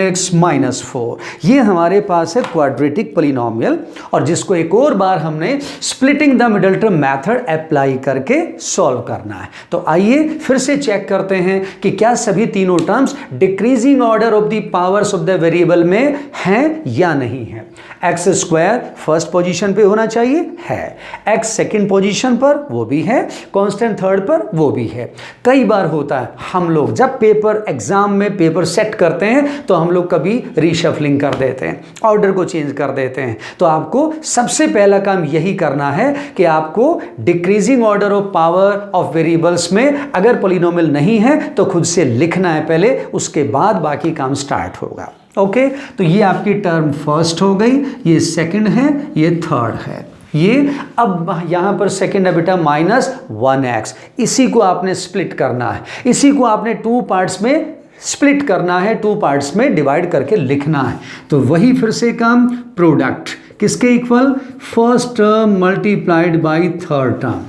x - 4 ये हमारे पास है क्वाड्रेटिक पॉलिनोमियल, और जिसको एक और बार हमने splitting the middle term method apply करके सॉल्व करना है। तो आइए फिर से चेक करते हैं कि क्या सभी तीनों terms decreasing order of the powers of the variable में हैं या नहीं है। x² फर्स्ट पोजीशन पे होना चाहिए, है। x सेकंड पोजीशन पर, वो भी है। कांस्टेंट थर्ड पर, वो भी है। कई बार होता है हम लोग जब पेपर एग्जाम में पेपर सेट करते हैं तो हम लोग कभी रीशफलिंग कर देते हैं, ऑर्डर को चेंज कर देते हैं। तो आपको सबसे पहला काम यही करना है कि आपको decreasing order of power of variables में अगर पॉलिनोमियल नहीं है तो खुद से लिखना है पहले, उसके बाद बाकी काम स्टार्ट होगा। ओके, तो ये आपकी टर्म फर्स्ट हो गई, ये सेकंड है, ये थर्ड है। ये अब यहां पर सेकंड है बेटा -1x, इसी को आपने स्प्लिट करना है, इसी को आपने 2 पार्ट्स में स्प्लिट करना है, 2 पार्ट्स में डिवाइड करके लिखना है। तो वही फिर से काम, प्रोडक्ट किसके equal? First term multiplied by third term.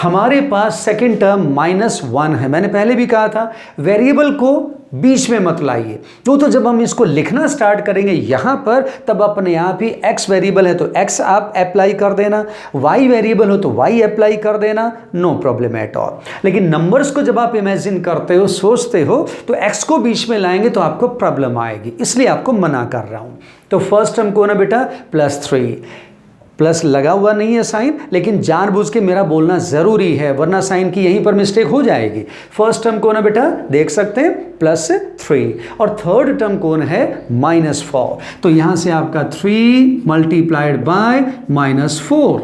हमारे पास सेकंड टर्म -1 है, मैंने पहले भी कहा था वेरिएबल को बीच में मत लाइए। तो जब हम इसको लिखना स्टार्ट करेंगे यहाँ पर, तब अपने आप ही x वेरिएबल है तो x आप अप्लाई कर देना, y वेरिएबल हो तो y अप्लाई कर देना, नो प्रॉब्लम एट ऑल। लेकिन नंबर्स को जब आप इमेजिन करते हो, सोचते हो, तो x को बीच में लाएंगे तो आपको प्रॉब्लम आएगी, इसलिए आपको मना कर रहा हूँ। तो फर्स्ट टर्म कौन है बेटा? +3। प्लस लगा हुआ नहीं है साइन, लेकिन जानबूझ के मेरा बोलना ज़रूरी है, वरना साइन की यहीं पर मिस्टेक हो जाएगी। फर्स्ट टर्म कौन है बेटा? देख सकते हैं +3, और थर्ड टर्म कौन है? -4। तो यहाँ से आपका 3 मल्टीप्लाइड बाय -4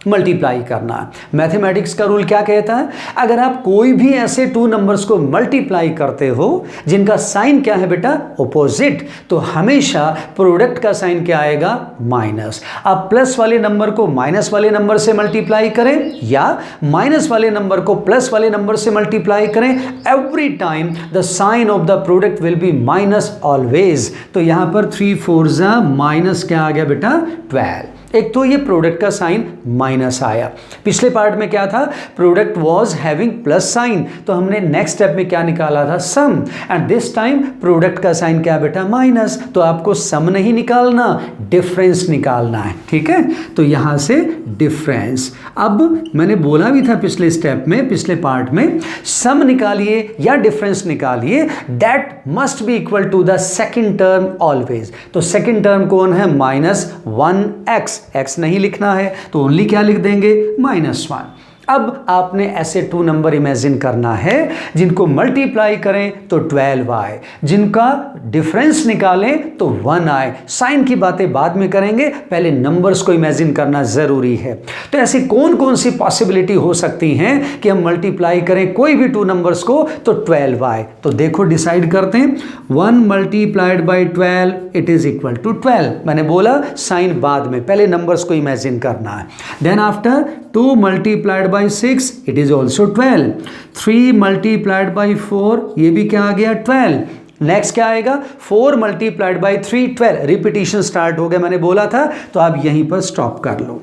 मल्टीप्लाई करना है। मैथमेटिक्स का रूल क्या कहता है? अगर आप कोई भी ऐसे 2 नंबर्स को मल्टीप्लाई करते हो जिनका साइन क्या है बेटा? ऑपोजिट, तो हमेशा प्रोडक्ट का साइन क्या आएगा? माइनस। आप प्लस वाले नंबर को माइनस वाले नंबर से मल्टीप्लाई करें या माइनस वाले नंबर को प्लस वाले नंबर से मल्टीप्लाई करें, every time the sign of the product will be minus always. तो यहां पर 3 4 माइनस क्या आ गया बेटा? 12। एक तो ये प्रोडक्ट का साइन माइनस आया। पिछले पार्ट में क्या था? Product was having plus sign, तो हमने नेक्स्ट स्टेप में क्या निकाला था? सम। एंड दिस टाइम प्रोडक्ट का साइन क्या बेटा? माइनस। तो आपको सम नहीं निकालना, डिफरेंस निकालना है, ठीक है? तो यहां से डिफरेंस। अब मैंने बोला भी था पिछले स्टेप में, पिछले पार्ट में, सम निकालिए या डिफरेंस निकालिए, that must be equal to the second term always. तो सेकेंड टर्म कौन है? -1x। x नहीं लिखना है तो ओनली क्या लिख देंगे? -1। अब आपने ऐसे 2 नंबर इमेजिन करना है जिनको मल्टीप्लाई करें तो 12y, जिनका डिफरेंस निकालें तो 1i। साइन की बातें बाद में करेंगे, पहले नंबर्स को इमेजिन करना ज़रूरी है। तो ऐसी कौन कौन सी पॉसिबिलिटी हो सकती हैं कि हम मल्टीप्लाई करें कोई भी 2 नंबर्स को तो 12y। तो देखो डिसाइड करते हैं, 1 multiplied by 12 it is equal to 12। मैंने बोला साइन बाद में, पहले नंबर्स को इमेजिन करना है। Then after 2 multiplied by 6 it is also 12। 3 multiplied by 4 ये भी क्या आ गया? 12। नेक्स्ट क्या आएगा? 4 मल्टीप्लाइड by 3 12। रिपीटिशन स्टार्ट हो गया, मैंने बोला था, तो आप यहीं पर स्टॉप कर लो।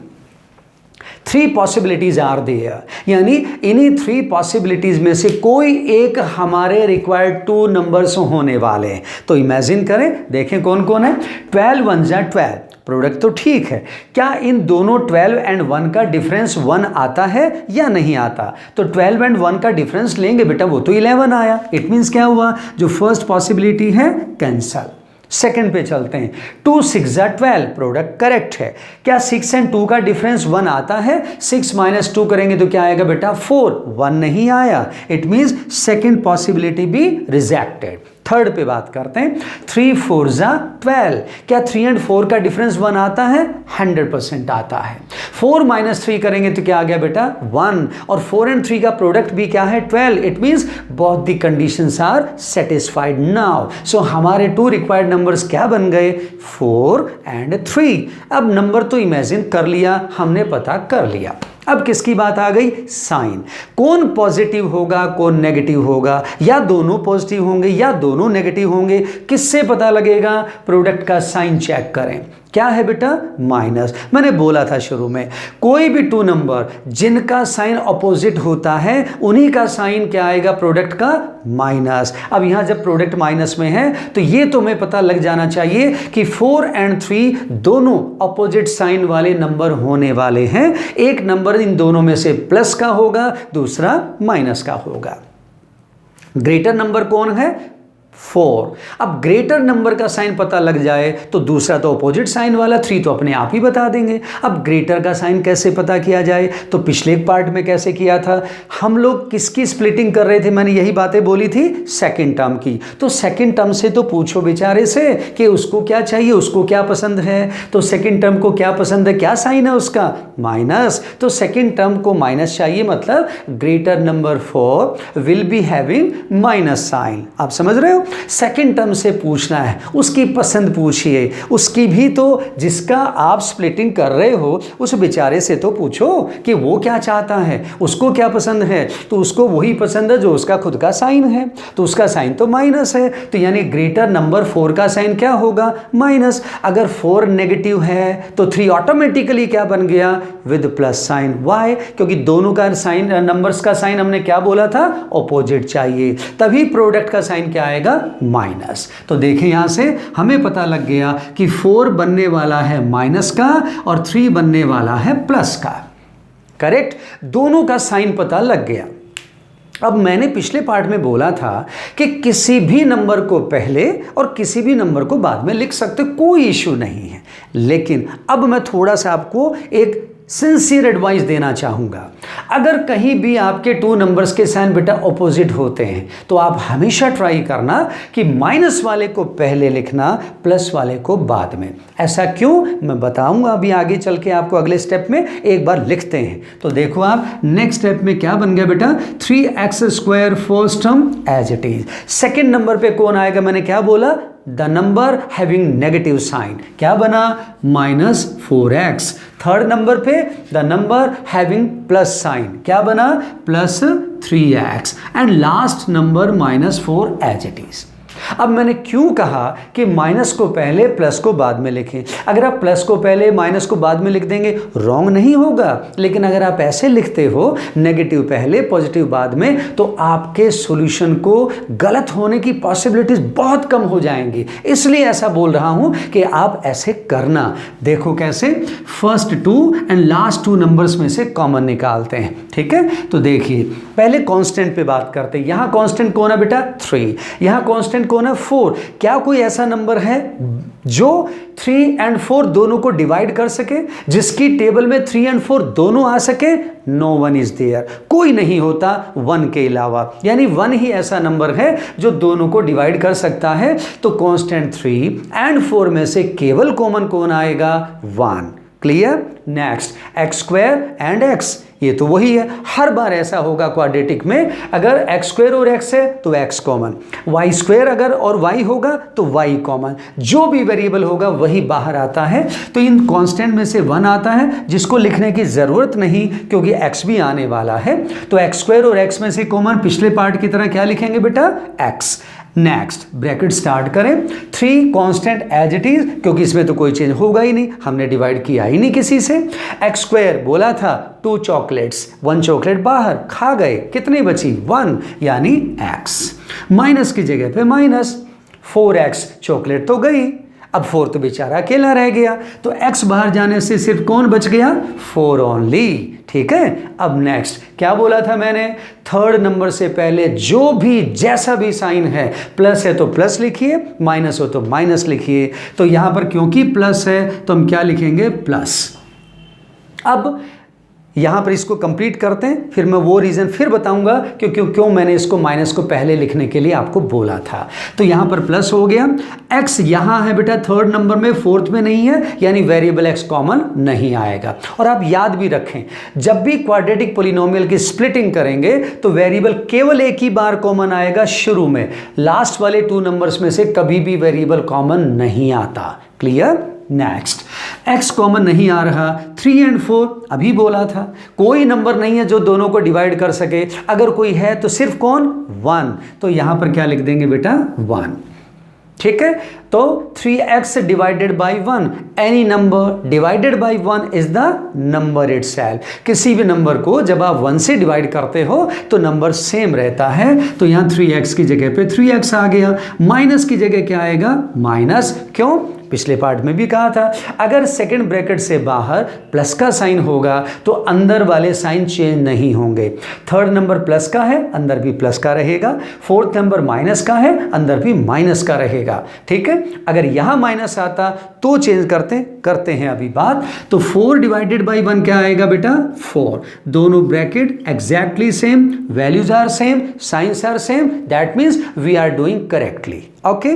3 पॉसिबिलिटीज आर देयर, यानी इन्हीं 3 पॉसिबिलिटीज में से कोई एक हमारे रिक्वायर्ड 2 नंबर्स होने वाले हैं। तो इमेजिन करें, देखें कौन कौन है। 12 1 जा 12, प्रोडक्ट तो ठीक है, क्या इन दोनों 12 एंड 1 का डिफरेंस 1 आता है या नहीं आता? तो 12 एंड 1 का डिफरेंस लेंगे बेटा, वो तो 11 आया। इट मीन्स क्या हुआ? जो फर्स्ट पॉसिबिलिटी है कैंसल। सेकंड पे चलते हैं, 2 6 जा 12, प्रोडक्ट करेक्ट है। क्या 6 एंड 2 का डिफरेंस 1 आता है? 6 - 2 करेंगे तो क्या आएगा बेटा? 4। 1 नहीं आया, इट मीन्स सेकंड पॉसिबिलिटी भी रिजेक्टेड। थर्ड पे बात करते हैं, 3 4 जा 12, क्या 3 एंड 4 का डिफरेंस 1 आता है? 100% आता है। 4 - 3 करेंगे तो क्या आ गया बेटा? 1, और 4 एंड 3 का प्रोडक्ट भी क्या है? 12। It means both the conditions are satisfied now. So हमारे 2 रिक्वायर्ड नंबर्स क्या बन गए? 4 एंड 3। अब नंबर तो इमेजिन कर लिया हमने, पता कर लिया। अब किसकी बात आ गई? साइन। कौन पॉजिटिव होगा, कौन नेगेटिव होगा, या दोनों पॉजिटिव होंगे या दोनों नेगेटिव होंगे, किससे पता लगेगा? प्रोडक्ट का साइन चेक करें। क्या है बेटा? माइनस। मैंने बोला था शुरू में, कोई भी 2 नंबर जिनका साइन अपोजिट होता है उन्हीं का साइन क्या आएगा? प्रोडक्ट का माइनस। अब यहां जब प्रोडक्ट माइनस में है तो ये तुम्हें पता लग जाना चाहिए कि 4 एंड 3 दोनों अपोजिट साइन वाले नंबर होने वाले हैं। एक नंबर इन दोनों में से प्लस का होगा, दूसरा माइनस का होगा। ग्रेटर नंबर कौन है? 4। अब ग्रेटर नंबर का साइन पता लग जाए तो दूसरा तो अपोजिट साइन वाला 3 तो अपने आप ही बता देंगे। अब ग्रेटर का साइन कैसे पता किया जाए? तो पिछले पार्ट में कैसे किया था? हम लोग किसकी स्प्लिटिंग कर रहे थे? मैंने यही बातें बोली थी, सेकंड टर्म की। तो सेकंड टर्म से तो पूछो बेचारे से कि उसको क्या चाहिए, उसको क्या पसंद है। तो सेकंड टर्म को क्या पसंद है, क्या साइन है उसका? माइनस। तो सेकंड टर्म को माइनस चाहिए, मतलब greater number 4 will be having minus sign. आप समझ रहे हो? सेकंड टर्म से पूछना है, उसकी पसंद पूछिए, उसकी भी तो, जिसका आप स्प्लिटिंग कर रहे हो उस बेचारे से तो पूछो कि वो क्या चाहता है, उसको क्या पसंद है। तो उसको वही पसंद है जो उसका खुद का साइन है, तो उसका साइन तो माइनस है, तो यानी ग्रेटर नंबर 4 का साइन क्या होगा, माइनस। अगर 4 नेगेटिव है तो 3 ऑटोमेटिकली क्या बन गया, विद प्लस साइन। वाई? क्योंकि दोनों का साइन, नंबर्स का साइन हमने क्या बोला था, ऑपोजिट चाहिए, तभी प्रोडक्ट का साइन क्या आएगा, माइनस। तो देखें यहां से हमें पता लग गया कि 4 बनने वाला है माइनस का और 3 बनने वाला है प्लस का। करेक्ट, दोनों का साइन पता लग गया। अब मैंने पिछले पार्ट में बोला था कि किसी भी नंबर को पहले और किसी भी नंबर को बाद में लिख सकते, कोई इश्यू नहीं है। लेकिन अब मैं थोड़ा सा आपको एक सिंसियर एडवाइस देना चाहूँगा। अगर कहीं भी आपके 2 नंबर्स के साइन बेटा ऑपोजिट होते हैं तो आप हमेशा ट्राई करना कि माइनस वाले को पहले लिखना, प्लस वाले को बाद में। ऐसा क्यों, मैं बताऊंगा अभी आगे चल के आपको अगले स्टेप में। एक बार लिखते हैं तो देखो आप, नेक्स्ट स्टेप में क्या बन गया बेटा, 3x² first term as it is. Second number पे कौन आएगा, मैंने क्या बोला, the number having negative sign, क्या बना, -4x। थर्ड नंबर पे the number having plus sign, क्या बना, +3x। And last number -4 as it is. अब मैंने क्यों कहा कि माइनस को पहले प्लस को बाद में लिखें। अगर आप प्लस को पहले माइनस को बाद में लिख देंगे रॉन्ग नहीं होगा, लेकिन अगर आप ऐसे लिखते हो नेगेटिव पहले पॉजिटिव बाद में, तो आपके सॉल्यूशन को गलत होने की पॉसिबिलिटीज बहुत कम हो जाएंगी। इसलिए ऐसा बोल रहा हूं कि आप ऐसे करना। देखो कैसे, फर्स्ट 2 एंड लास्ट 2 नंबर्स में से कॉमन निकालते हैं। ठीक है, तो देखिए पहले कांस्टेंट पे बात करते हैं। यहां कांस्टेंट कौन है बेटा, 3। यहां कांस्टेंट कौन है, 4। क्या कोई ऐसा नंबर है जो 3 और 4 दोनों को डिवाइड कर सके, जिसकी टेबल में 3 और 4 दोनों आ सके? नो वन इज देयर, कोई नहीं होता 1 के अलावा। यानी 1 ही ऐसा नंबर है जो दोनों को डिवाइड कर सकता है। तो कांस्टेंट 3 और 4 में से केवल कॉमन कौन आएगा, 1। Clear. Next, x² and x, ये तो वही है, हर बार ऐसा होगा क्वाड्रेटिक में, अगर x² और x है तो x कॉमन, y² अगर और y होगा तो y कॉमन, जो भी वेरिएबल होगा वही बाहर आता है। तो इन कांस्टेंट में से 1 आता है जिसको लिखने की जरूरत नहीं क्योंकि x भी आने वाला है। तो x² और x में से कॉमन पिछले पार्ट की तरह क्या लिखेंगे बेटा, x। नेक्स्ट ब्रैकेट स्टार्ट करें, 3 कांस्टेंट एज इट इज, क्योंकि इसमें तो कोई चेंज होगा ही नहीं, हमने डिवाइड किया ही नहीं किसी से। x² बोला था 2 चॉकलेट्स, 1 चॉकलेट बाहर खा गए, कितनी बची, 1, यानी x। माइनस की जगह पे माइनस, 4x चॉकलेट तो गई, अब 4 तो बेचारा अकेला रह गया, तो x बाहर जाने से सिर्फ कौन बच गया, 4 ओनली। ठीक है, अब नेक्स्ट क्या बोला था मैंने, थर्ड नंबर से पहले जो भी जैसा भी साइन है, प्लस है तो प्लस लिखिए, माइनस हो तो माइनस लिखिए। तो यहां पर क्योंकि प्लस है तो हम क्या लिखेंगे, प्लस। अब यहां पर इसको कंप्लीट करते हैं, फिर मैं वो रीज़न फिर बताऊंगा क्यों मैंने इसको माइनस को पहले लिखने के लिए आपको बोला था। तो यहां पर प्लस हो गया, x यहां है बेटा थर्ड नंबर में, फोर्थ में नहीं है, यानी वेरिएबल x कॉमन नहीं आएगा। और आप याद भी रखें, जब भी क्वाड्रेटिक पॉलिनोमियल की स्प्लिटिंग करेंगे तो वेरिएबल केवल एक ही बार कॉमन आएगा शुरू में, लास्ट वाले 2 नंबर्स में से कभी भी वेरिएबल कॉमन नहीं आता। क्लियर। नेक्स्ट, x कॉमन नहीं आ रहा, 3 और 4 अभी बोला था, कोई नंबर नहीं है जो दोनों को डिवाइड कर सके, अगर कोई है तो सिर्फ कौन, 1। तो यहां पर क्या लिख देंगे बेटा, 1। ठीक है, तो 3x divided by 1, any number divided by 1 is the number itself. किसी भी नंबर को जब आप 1 से डिवाइड करते हो तो नंबर सेम रहता है। तो यहां 3x की जगह पे 3x आ गया, माइनस की जगह क्या आएगा, माइनस। क्यों, पिछले पार्ट में भी कहा था, अगर सेकंड ब्रैकेट से बाहर प्लस का साइन होगा तो अंदर वाले साइन चेंज नहीं होंगे। थर्ड नंबर प्लस का है, अंदर भी प्लस का रहेगा, फोर्थ नंबर माइनस का है, अंदर भी माइनस का रहेगा। ठीक है, अगर यहां माइनस आता तो चेंज करते हैं अभी बात। तो 4 डिवाइडेड बाई 1 क्या आएगा बेटा, 4। दोनों bracket exactly same, values are same, signs are same, that means we are doing correctly. Okay,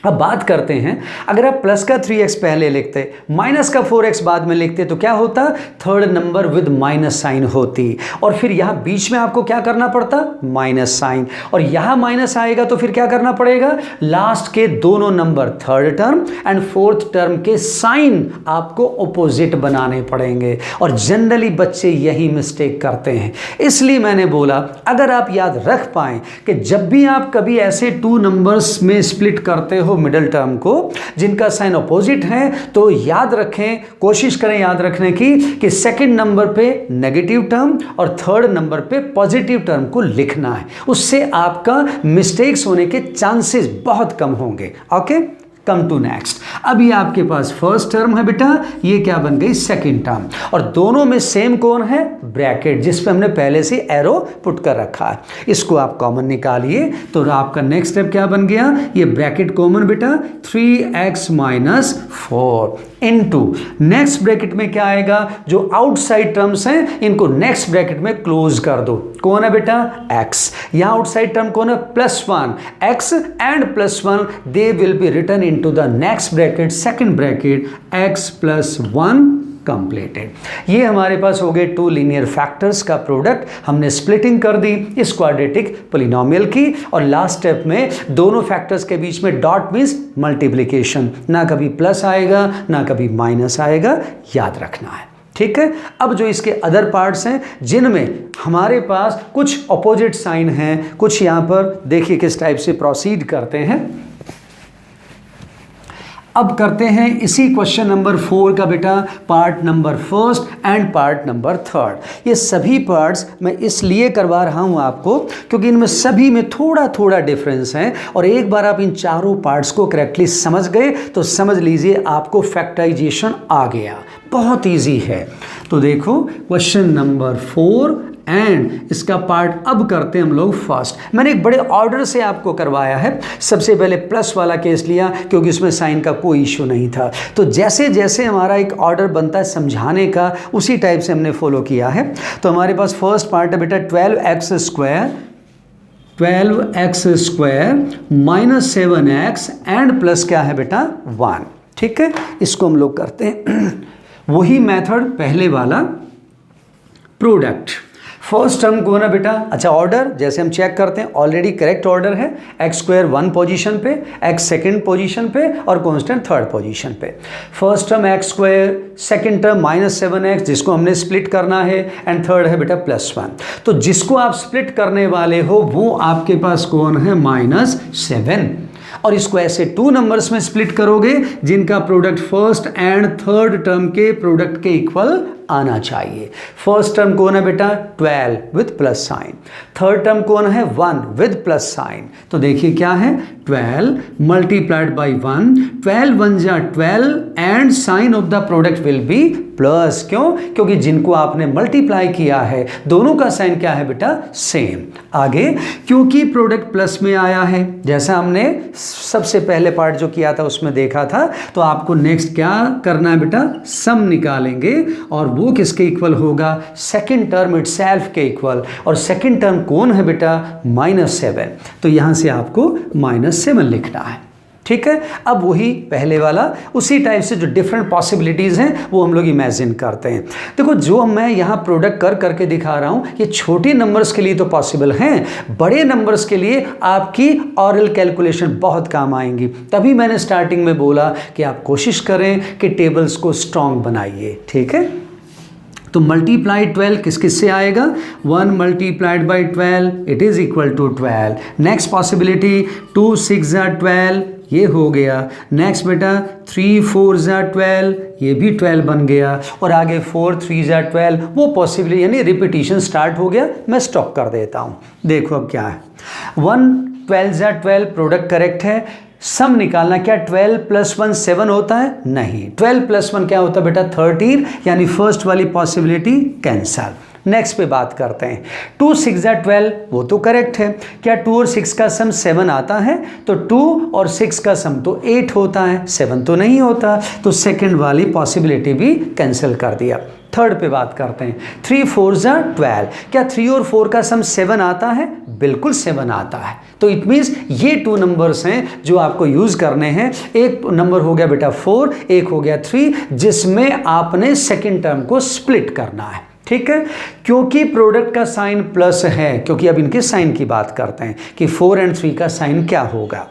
अब बात करते हैं, अगर आप प्लस का 3x पहले लिखते, माइनस का 4x बाद में लिखते तो क्या होता, third number with minus sign होती, और फिर यहाँ बीच में आपको क्या करना पड़ता, माइनस साइन, और यहाँ माइनस आएगा तो फिर क्या करना पड़ेगा, लास्ट के दोनों number third term and fourth term के साइन आपको ऑपोजिट बनाने पड़ेंगे, और जनरली बच्चे यही मिस्टेक करते हैं। इसलिए मैंने बोला अगर आप याद रख पाएं कि जब भी आप कभी ऐसे टू नंबर्स में स्प्लिट करते हो मिडिल टर्म को जिनका साइन अपोजिट है, तो याद रखें, कोशिश करें याद रखने की कि सेकंड नंबर पे नेगेटिव टर्म और थर्ड नंबर पे पॉजिटिव टर्म को लिखना है, उससे आपका मिस्टेक्स होने के चांसेस बहुत कम होंगे। Okay, come to next. अभी आपके पास फर्स्ट टर्म है बेटा, ये क्या बन गई, सेकंड टर्म, और दोनों में सेम कौन है, ब्रैकेट, जिस पे हमने पहले से एरो पुट कर रखा है। इसको आप कॉमन निकालिए तो आपका नेक्स्ट स्टेप क्या बन गया, ये ब्रैकेट कॉमन बेटा, 3x minus 4 into next bracket में क्या आएगा, जो आउटसाइड टर्म्स हैं इनको नेक्स्ट ब्रैकेट में क्लोज कर दो, कौन है बेटा, x, यहां आउटसाइड टर्म कौन है, +1, x and +1 they will be written into the next bracket, second bracket, x + 1 completed. ये हमारे पास हो गए टू लीनियर फैक्टर्स का प्रोडक्ट, हमने स्प्लिटिंग कर दी इस क्वाड्रेटिक पॉलिनोमियल की, और लास्ट स्टेप में दोनों फैक्टर्स के बीच में डॉट मींस मल्टीप्लिकेशन, ना कभी प्लस आएगा ना कभी माइनस आएगा, याद रखना है, ठीक है। अब जो इसके अदर पार्ट्स हैं जिनमें हमारे पास कुछ अपोजिट साइन हैं, कुछ यहाँ पर देखिए किस टाइप से प्रोसीड करते हैं। अब करते हैं इसी क्वेश्चन नंबर 4 का बेटा part number first and part number third. ये सभी पार्ट्स मैं इसलिए करवा रहा हूँ आपको क्योंकि इनमें सभी में थोड़ा थोड़ा डिफरेंस है, और एक बार आप इन चारों पार्ट्स को करेक्टली समझ गए तो समझ लीजिए आपको फैक्टराइजेशन आ गया, बहुत ईजी है। तो देखो क्वेश्चन नंबर 4 एंड इसका पार्ट अब करते हैं हम लोग फर्स्ट। मैंने एक बड़े ऑर्डर से आपको करवाया है, सबसे पहले प्लस वाला केस लिया क्योंकि उसमें साइन का कोई इशू नहीं था, तो जैसे जैसे हमारा एक ऑर्डर बनता है समझाने का उसी टाइप से हमने फॉलो किया है। तो हमारे पास फर्स्ट पार्ट है बेटा 12x square minus 7x and plus क्या है बेटा 1, ठीक है। इसको हम लोग करते हैं वही मेथड पहले वाला, प्रोडक्ट। फर्स्ट टर्म कौन है बेटा, अच्छा ऑर्डर जैसे हम चेक करते हैं ऑलरेडी करेक्ट ऑर्डर है, एक्स स्क्वायर 1 पोजीशन पे, एक्स सेकंड पोजीशन पे और कांस्टेंट थर्ड पोजीशन पे। First term X square, second term -7x जिसको हमने स्प्लिट करना है, एंड थर्ड है बेटा +1। तो जिसको आप स्प्लिट करने वाले हो वो आपके पास कौन है, -7, और इसको ऐसे टू नंबर्स में स्प्लिट करोगे जिनका product first and third term के प्रोडक्ट के इक्वल आना चाहिए। फर्स्ट टर्म कौन है बेटा 12 with plus sign, third term कौन है 1 विद प्लस साइन। तो देखिए क्या है 12 मल्टीप्लाइड बाई 1, 12 1 जा 12 and sign of the product will be plus. क्यों, क्योंकि जिनको आपने मल्टीप्लाई किया है दोनों का साइन क्या है बेटा सेम। आगे क्योंकि प्रोडक्ट प्लस में आया है, जैसा हमने सबसे पहले पार्ट जो किया था उसमें देखा था, तो आपको नेक्स्ट क्या करना है बेटा, सम निकालेंगे और वो किसके इक्वल होगा, सेकंड टर्म इटसेल्फ के इक्वल, और सेकंड टर्म कौन है बेटा -7। तो यहां से आपको -7 लिखना है, ठीक है। अब वही पहले वाला उसी टाइप से जो डिफरेंट पॉसिबिलिटीज़ हैं वो हम लोग इमेजिन करते हैं। देखो जो मैं यहाँ प्रोडक्ट करके दिखा रहा हूँ ये छोटे नंबर्स के लिए तो पॉसिबल हैं, बड़े नंबर्स के लिए आपकी ऑरल कैलकुलेशन बहुत काम आएंगी। तभी मैंने स्टार्टिंग में बोला कि आप कोशिश करें कि टेबल्स को स्ट्रॉन्ग बनाइए, ठीक है। तो मल्टीप्लाई 12 किस किस से आएगा, 1 multiplied by 12 it is equal to 12। Next possibility 2 6 जा 12 ये हो गया। नेक्स्ट बेटा 3 4 जा 12 ये भी 12 बन गया, और आगे 4 3 जा 12 वो पॉसिबिलिटी यानी रिपीटिशन स्टार्ट हो गया। मैं स्टॉप कर देता हूँ। देखो अब क्या है, 1 12 जा 12 प्रोडक्ट करेक्ट है, सम निकालना, क्या 12 + 1 7 होता है, नहीं, 12 + 1 क्या होता है बेटा 13, यानी फर्स्ट वाली पॉसिबिलिटी कैंसल। नेक्स्ट पे बात करते हैं 2 6 जा 12 वो तो करेक्ट है, क्या 2 और 6 का सम 7 आता है, तो 2 और 6 का सम तो 8 होता है, 7 तो नहीं होता, तो सेकंड वाली पॉसिबिलिटी भी कैंसिल कर दिया। थर्ड पे बात करते हैं। 3 4 जा 12। क्या 3 और 4 का सम 7 आता है? बिल्कुल 7 आता है। तो इट मीन्स ये 2 नंबर्स हैं जो आपको यूज करने हैं। एक नंबर हो गया बेटा 4, एक हो गया 3, जिसमें आपने सेकेंड टर्म को स्प्लिट करना है। ठीक है, क्योंकि प्रोडक्ट का साइन प्लस है, क्योंकि अब इनके साइन की बात करते हैं कि 4 और 3 का साइन क्या होगा।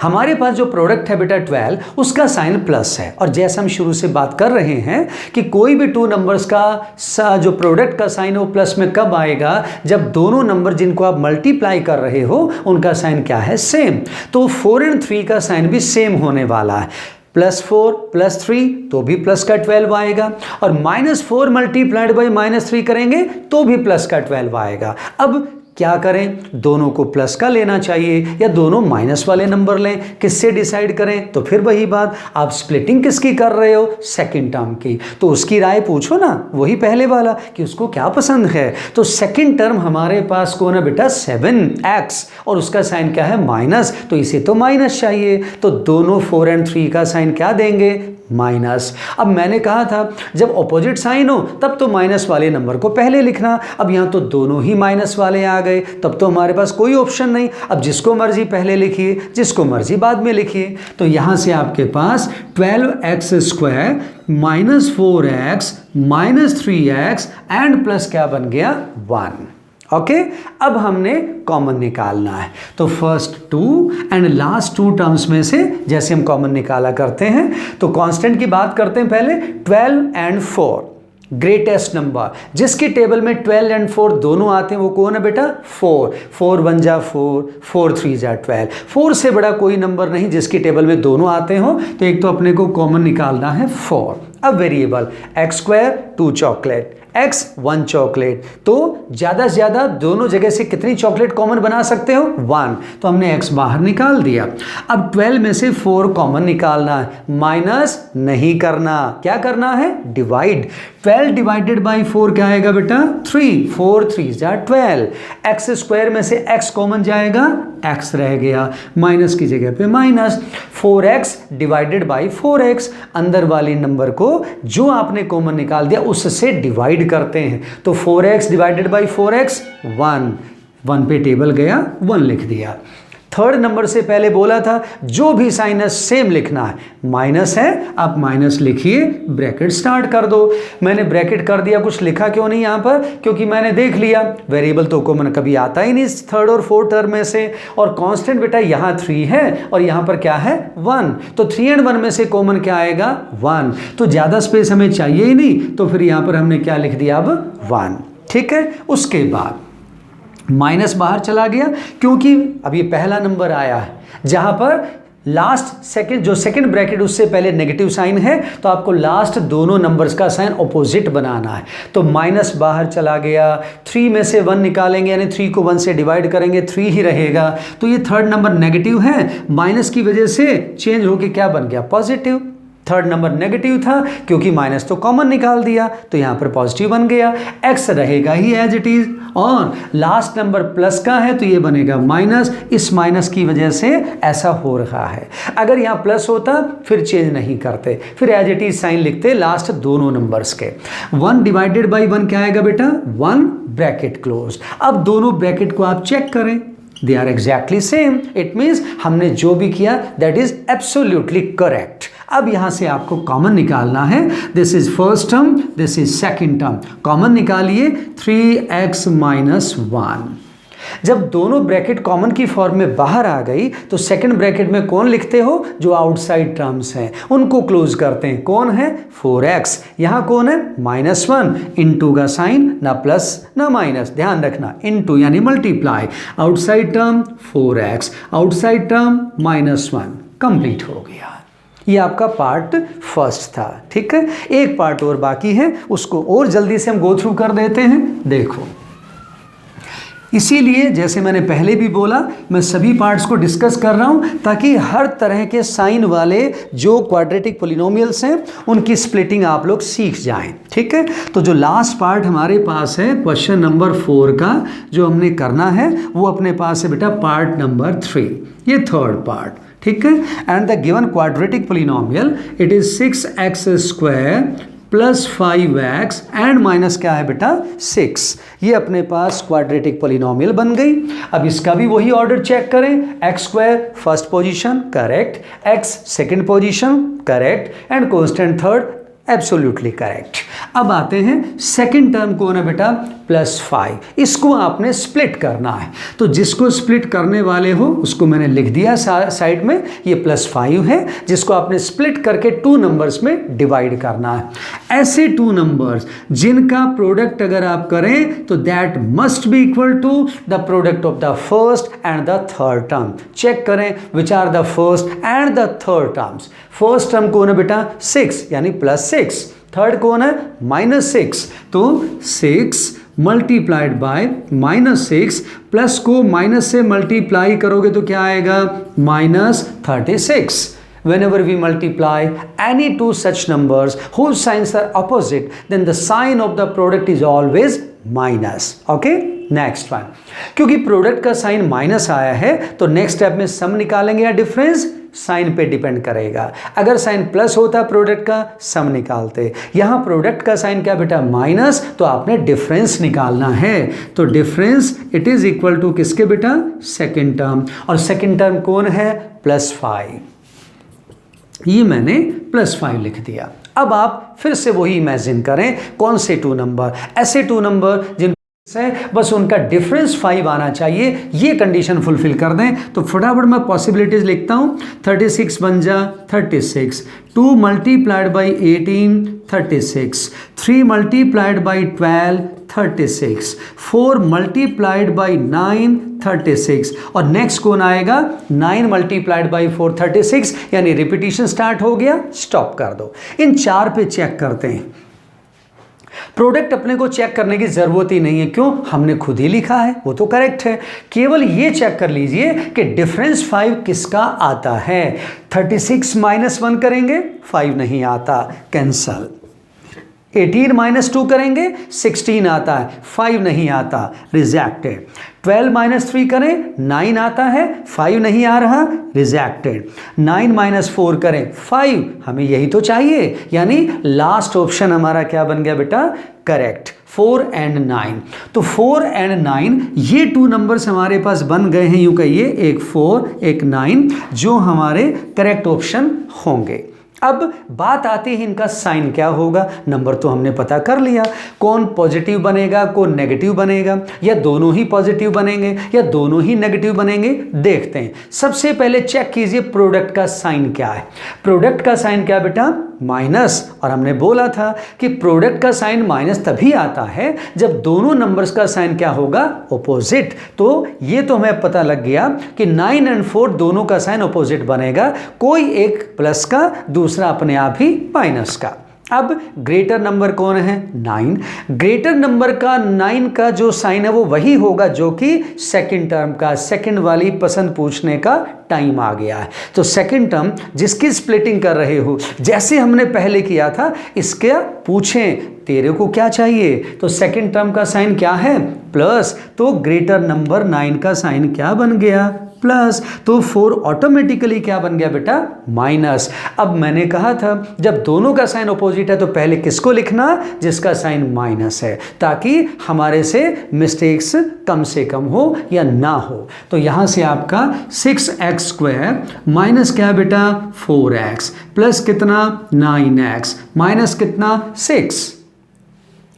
हमारे पास जो प्रोडक्ट है बेटा 12, उसका साइन प्लस है। और जैसा हम शुरू से बात कर रहे हैं कि कोई भी 2 नंबर्स का जो प्रोडक्ट का साइन है वो प्लस में कब आएगा? जब दोनों नंबर जिनको आप मल्टीप्लाई कर रहे हो उनका साइन क्या है? सेम। तो 4 और 3 का साइन भी सेम होने वाला है। +4 +3 तो भी प्लस का 12 आएगा, और -4 मल्टीप्लाइड बाई -3 करेंगे तो भी प्लस का 12 आएगा। अब क्या करें? दोनों को प्लस का लेना चाहिए या दोनों माइनस वाले नंबर लें? किससे डिसाइड करें? तो फिर वही बात, आप स्प्लिटिंग किसकी कर रहे हो? सेकंड टर्म की। तो उसकी राय पूछो ना, वही पहले वाला कि उसको क्या पसंद है। तो सेकंड टर्म हमारे पास कौन है बेटा? 7x, और उसका साइन क्या है? माइनस। तो इसे तो माइनस चाहिए, तो दोनों 4 और 3 का साइन क्या देंगे? माइनस। अब मैंने कहा था जब ऑपोजिट साइन हो तब तो माइनस वाले नंबर को पहले लिखना। अब यहाँ तो दोनों ही माइनस वाले आ गए, तब तो हमारे पास कोई ऑप्शन नहीं। अब जिसको मर्जी पहले लिखिए, जिसको मर्जी बाद में लिखिए। तो यहाँ से आपके पास 12x² -4x -3x and plus क्या बन गया? 1। ओके, अब हमने कॉमन निकालना है। तो फर्स्ट 2 एंड लास्ट 2 टर्म्स में से जैसे हम कॉमन निकाला करते हैं, तो कांस्टेंट की बात करते हैं पहले। 12 एंड 4 ग्रेटेस्ट नंबर जिसके टेबल में 12 एंड 4 दोनों आते हैं वो कौन है बेटा? 4। 4 1 जा 4, 4 3 जा 12। 4 से बड़ा कोई नंबर नहीं जिसके टेबल में दोनों आते हो। तो एक तो अपने को कॉमन निकालना है 4। अब variable x² 2 chocolate, x 1 chocolate, तो ज़्यादा से ज़्यादा दोनों जगह से कितनी चॉकलेट कॉमन बना सकते हो? 1। तो हमने x बाहर निकाल दिया। अब 12 में से 4 कॉमन निकालना है, माइनस नहीं करना। क्या करना है? डिवाइड। 12 डिवाइडेड बाई 4 क्या आएगा बेटा? 3। 4 3 जा 12। x² में से x कॉमन जाएगा, x रह गया, माइनस की जगह पे minus. 4x divided by 4x, अंदर वाले नंबर को जो आपने कॉमन निकाल दिया उससे डिवाइड करते हैं। तो 4x डिवाइडेड बाई 4x 1, 1 पे टेबल गया, 1 लिख दिया। थर्ड नंबर से पहले बोला था जो भी साइन है सेम लिखना है। माइनस है, आप माइनस लिखिए, ब्रैकेट स्टार्ट कर दो। मैंने ब्रैकेट कर दिया, कुछ लिखा क्यों नहीं यहाँ पर? क्योंकि मैंने देख लिया वेरिएबल तो कॉमन कभी आता ही नहीं थर्ड और फोर्थ टर्म में से, और कांस्टेंट बेटा यहाँ 3 है और यहाँ पर क्या है? 1। तो 3 और 1 में से कॉमन क्या आएगा? 1। तो ज़्यादा स्पेस हमें चाहिए ही नहीं, तो फिर यहाँ पर हमने क्या लिख दिया? अब 1। ठीक है, उसके बाद माइनस बाहर चला गया क्योंकि अब ये पहला नंबर आया है जहां पर लास्ट सेकंड जो सेकंड ब्रैकेट उससे पहले नेगेटिव साइन है, तो आपको लास्ट दोनों नंबर्स का साइन ऑपोजिट बनाना है। तो माइनस बाहर चला गया, 3 में से 1 निकालेंगे यानी 3 को 1 से डिवाइड करेंगे, 3 ही रहेगा। तो ये थर्ड नंबर नेगेटिव है, माइनस की वजह से चेंज होकर क्या बन गया? पॉजिटिव। थर्ड नंबर नेगेटिव था क्योंकि माइनस तो कॉमन निकाल दिया, तो यहाँ पर पॉजिटिव बन गया। x रहेगा ही एज इट इज, और लास्ट नंबर प्लस का है तो ये बनेगा माइनस। इस माइनस की वजह से ऐसा हो रहा है। अगर यहाँ प्लस होता फिर चेंज नहीं करते, फिर एज इट इज साइन लिखते लास्ट दोनों नंबर्स के। 1 डिवाइडेड बाई 1 क्या आएगा बेटा? 1 ब्रैकेट क्लोज। अब दोनों ब्रैकेट को आप चेक करें, they are exactly same. It means हमने जो भी किया दैट इज एब्सोल्युटली करेक्ट। अब यहां से आपको कॉमन निकालना है। This is first term, this is second term. Common निकालिए 3x - 1। जब दोनों ब्रैकेट कॉमन की फॉर्म में बाहर आ गई तो सेकंड ब्रैकेट में कौन लिखते हो? जो आउटसाइड टर्म्स हैं उनको क्लोज करते हैं। कौन है? 4x। यहां कौन है? -1। इनटू का साइन, ना प्लस ना माइनस, ध्यान रखना, इनटू यानी multiply. Outside term 4x, outside term -1। Complete हो गया। ये आपका पार्ट फर्स्ट था। ठीक है, एक पार्ट और बाकी है, उसको और जल्दी से हम गो थ्रू कर देते हैं। देखो, इसीलिए जैसे मैंने पहले भी बोला, मैं सभी पार्ट्स को डिस्कस कर रहा हूं ताकि हर तरह के साइन वाले जो क्वाड्रेटिक पॉलिनोमियल्स हैं उनकी स्प्लिटिंग आप लोग सीख जाएं। ठीक है, तो जो लास्ट पार्ट हमारे पास है क्वेश्चन नंबर 4 का जो हमने करना है वो अपने पास है बेटा पार्ट नंबर 3, ये थर्ड पार्ट। ठीक है, and the given quadratic polynomial it is 6x² +5x and minus क्या है बेटा 6। ये अपने पास क्वाड्रेटिक पॉलिनोमियल बन गई। अब इसका भी वही ऑर्डर चेक करें, x² first position correct, x second position correct and constant third absolutely correct. अब आते हैं सेकंड टर्म कौन है बेटा +5, इसको आपने स्प्लिट करना है। तो जिसको स्प्लिट करने वाले हो उसको मैंने लिख दिया साइड में, ये +5 है जिसको आपने स्प्लिट करके 2 नंबर्स में डिवाइड करना है। ऐसे 2 नंबर्स जिनका प्रोडक्ट अगर आप करें तो that must be equal to the product of the first and the third term. Check करें which are the first and the third terms. First term कौन है बेटा 6 यानी +6, थर्ड कौन है -6, तो 6 मल्टीप्लाइड बाय -6, प्लस को माइनस से मल्टीप्लाई करोगे तो क्या आएगा -36। Whenever we multiply any two such numbers whose signs are opposite, then the sign of the product is always minus. Okay? Next one, क्योंकि प्रोडक्ट का साइन माइनस आया है तो नेक्स्ट स्टेप में सम निकालेंगे या डिफरेंस, साइन पे डिपेंड करेगा। अगर साइन प्लस होता प्रोडक्ट का सम निकालते, यहां प्रोडक्ट का साइन क्या बेटा माइनस, तो आपने डिफरेंस निकालना है। तो difference it is equal to किसके बेटा सेकंड टर्म, और सेकंड टर्म कौन है +5। ये मैंने +5 लिख दिया। अब आप फिर से वही इमेजिन करें, कौन से 2 नंबर, ऐसे 2 नंबर जिन से बस उनका डिफरेंस 5 आना चाहिए, ये कंडीशन फुलफिल कर दें। तो फटाफट मैं पॉसिबिलिटीज लिखता हूं, 36 बन जा 36, 2 multiplied by 18 36, 3 multiplied by 12 36, 4 multiplied by 9 36, और नेक्स्ट कौन आएगा 9 मल्टीप्लाइड बाई 4 36, यानी रिपीटिशन स्टार्ट हो गया, स्टॉप कर दो। इन 4 पे चेक करते हैं। प्रोडक्ट अपने को चेक करने की जरूरत ही नहीं है, क्यों, हमने खुद ही लिखा है, वो तो करेक्ट है। केवल ये चेक कर लीजिए कि डिफरेंस 5 किसका आता है। 36 -1 करेंगे 5 नहीं आता, कैंसल। 18 -2 करेंगे 16 आता है, 5 नहीं आता, रिजेक्टेड। 12 -3 करें 9 आता है, 5 नहीं आ रहा, रिजेक्टेड। 9 -4 करें 5, हमें यही तो चाहिए, यानी लास्ट ऑप्शन हमारा क्या बन गया बेटा करेक्ट, 4 एंड 9। तो 4 एंड 9 ये 2 नंबर्स हमारे पास बन गए हैं, यूं कहिए एक 4 एक 9, जो हमारे करेक्ट ऑप्शन होंगे। अब बात आती है इनका साइन क्या होगा। नंबर तो हमने पता कर लिया, कौन पॉजिटिव बनेगा कौन नेगेटिव बनेगा, या दोनों ही पॉजिटिव बनेंगे या दोनों ही नेगेटिव बनेंगे, देखते हैं। सबसे पहले चेक कीजिए प्रोडक्ट का साइन क्या है। प्रोडक्ट का साइन क्या बेटा माइनस, और हमने बोला था कि प्रोडक्ट का साइन माइनस तभी आता है जब दोनों नंबर्स का साइन क्या होगा ऑपोजिट। तो ये तो हमें पता लग गया कि 9 और 4 दोनों का साइन ऑपोजिट बनेगा, कोई एक प्लस का दूसरा अपने आप ही माइनस का। अब ग्रेटर नंबर कौन है 9, ग्रेटर नंबर का 9 का जो साइन है वो वही होगा जो कि सेकंड टर्म का, सेकंड वाली पसंद पूछने का टाइम आ गया है। तो सेकंड टर्म जिसकी स्प्लिटिंग कर रहे हो, जैसे हमने पहले किया था, इसके पूछें तेरे को क्या चाहिए, तो सेकंड टर्म का साइन क्या है प्लस, तो ग्रेटर नंबर 9 का साइन क्या बन गया प्लस, तो 4 ऑटोमेटिकली क्या बन गया बेटा माइनस। अब मैंने कहा था जब दोनों का साइन अपोजिट है तो पहले किसको लिखना, जिसका साइन माइनस है, ताकि हमारे से मिस्टेक्स कम से कम हो या ना हो। तो यहां से आपका 6x² माइनस क्या बेटा 4x प्लस कितना 9x माइनस कितना 6,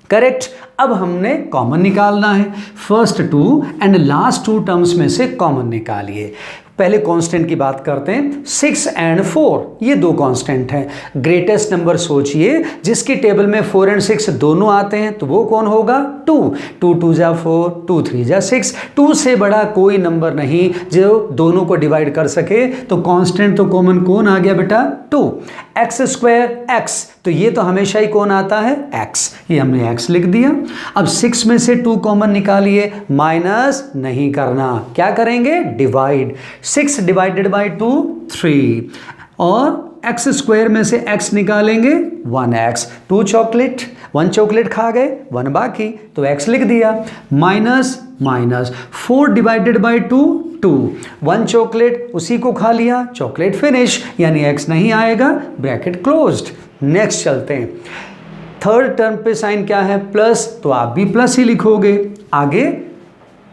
करेक्ट। अब हमने कॉमन निकालना है, फर्स्ट 2 एंड लास्ट 2 टर्म्स में से कॉमन निकालिए। पहले कांस्टेंट की बात करते हैं, 6 एंड 4 ये 2 कांस्टेंट हैं। ग्रेटेस्ट नंबर सोचिए जिसकी टेबल में 4 एंड 6 दोनों आते हैं, तो वो कौन होगा 2, 2 2 जा 4, 2 3 जा 6। 2 से बड़ा कोई नंबर नहीं जो दोनों को डिवाइड कर सके, तो कांस्टेंट तो कॉमन कौन आ गया बेटा 2। x² x, तो ये तो हमेशा ही कौन आता है x, ये हमने x लिख दिया। अब 6 में से 2 कॉमन निकालिए, माइनस नहीं करना, क्या करेंगे डिवाइड, 6 डिवाइडेड बाई 2 3, और x² में से x निकालेंगे 1x, 2 चॉकलेट 1 चॉकलेट खा गए 1 बाकी, तो x लिख दिया, minus minus 4 divided by 2 2, 1 chocolate उसी को खा लिया, चॉकलेट फिनिश, यानी x नहीं आएगा, ब्रैकेट क्लोज्ड। नेक्स्ट चलते हैं, थर्ड टर्म पे साइन क्या है, प्लस, तो आप भी प्लस ही लिखोगे। आगे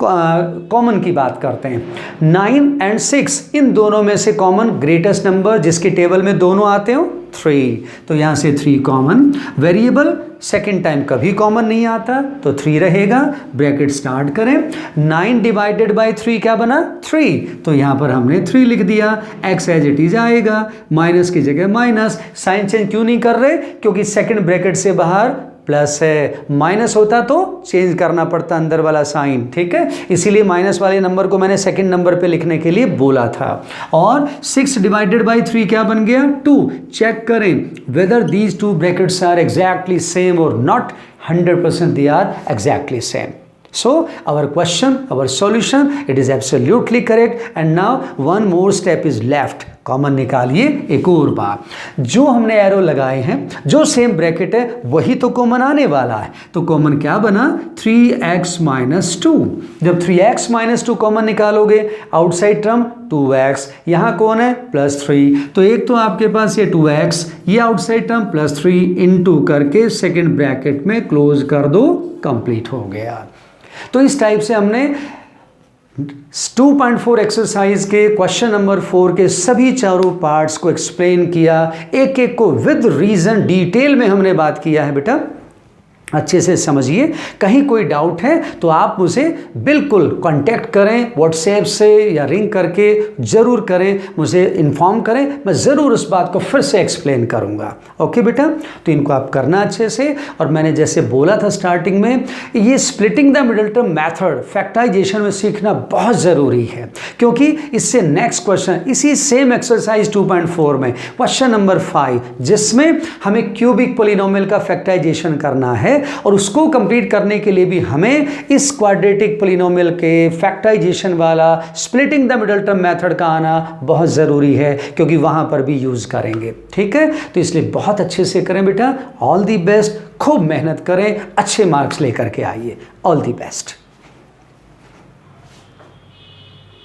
कॉमन की बात करते हैं। 9 एंड 6 इन दोनों में से कॉमन ग्रेटेस्ट नंबर जिसके टेबल में दोनों आते हो 3, तो यहाँ से 3 कॉमन। वेरिएबल सेकेंड टाइम कभी कॉमन नहीं आता तो 3 रहेगा। ब्रैकेट स्टार्ट करें। 9 डिवाइडेड बाई 3 क्या बना, 3, तो यहाँ पर हमने 3 लिख दिया। x एज इट इज आएगा, माइनस की जगह माइनस। साइन चेंज क्यों नहीं कर रहे, क्योंकि सेकेंड ब्रैकेट से बाहर प्लस है, माइनस होता तो चेंज करना पड़ता अंदर वाला साइन, ठीक है। इसीलिए माइनस वाले नंबर को मैंने सेकंड नंबर पे लिखने के लिए बोला था। और 6 डिवाइडेड बाई 3 क्या बन गया, 2। चेक करें whether these two brackets are exactly same और not. 100% they are exactly same. So our question, our solution, it is absolutely correct. And now one more step is left. Common निकालिए एक और बार। जो हमने एरो लगाए हैं, जो सेम ब्रैकेट है वही तो कॉमन आने वाला है। तो कॉमन क्या बना, 3x - 2। जब 3x - 2 कॉमन निकालोगे, आउटसाइड टर्म 2x, यहाँ कौन है +3, तो एक तो आपके पास ये 2x, ये आउटसाइड टर्म +3 इनटू करके सेकेंड ब्रैकेट में क्लोज कर दो, कंप्लीट हो गया। तो इस टाइप से हमने 2.4 एक्सरसाइज के क्वेश्चन नंबर 4 के सभी चारों पार्ट्स को एक्सप्लेन किया, एक एक को विद रीजन डिटेल में हमने बात किया है। बेटा अच्छे से समझिए, कहीं कोई डाउट है तो आप मुझे बिल्कुल कांटेक्ट करें, व्हाट्सएप से या रिंग करके ज़रूर करें, मुझे इन्फॉर्म करें, मैं ज़रूर उस बात को फिर से एक्सप्लेन करूंगा। ओके बेटा, तो इनको आप करना अच्छे से। और मैंने जैसे बोला था स्टार्टिंग में, ये splitting the middle term method factorisation में सीखना बहुत ज़रूरी है, क्योंकि इससे नेक्स्ट क्वेश्चन इसी सेम एक्सरसाइज 2.4 में क्वेश्चन नंबर 5, जिसमें हमें क्यूबिक पॉलिनोमियल का फैक्टराइजेशन करना है, और उसको कंप्लीट करने के लिए भी हमें इस क्वाड्रेटिक पॉलिनोमियल के फैक्टराइजेशन वाला splitting the middle term method का आना बहुत ज़रूरी है, क्योंकि वहां पर भी यूज़ करेंगे। ठीक है, तो इसलिए बहुत अच्छे से करें बेटा। ऑल दी बेस्ट, खूब मेहनत करें, अच्छे मार्क्स लेकर के आइए। All the best.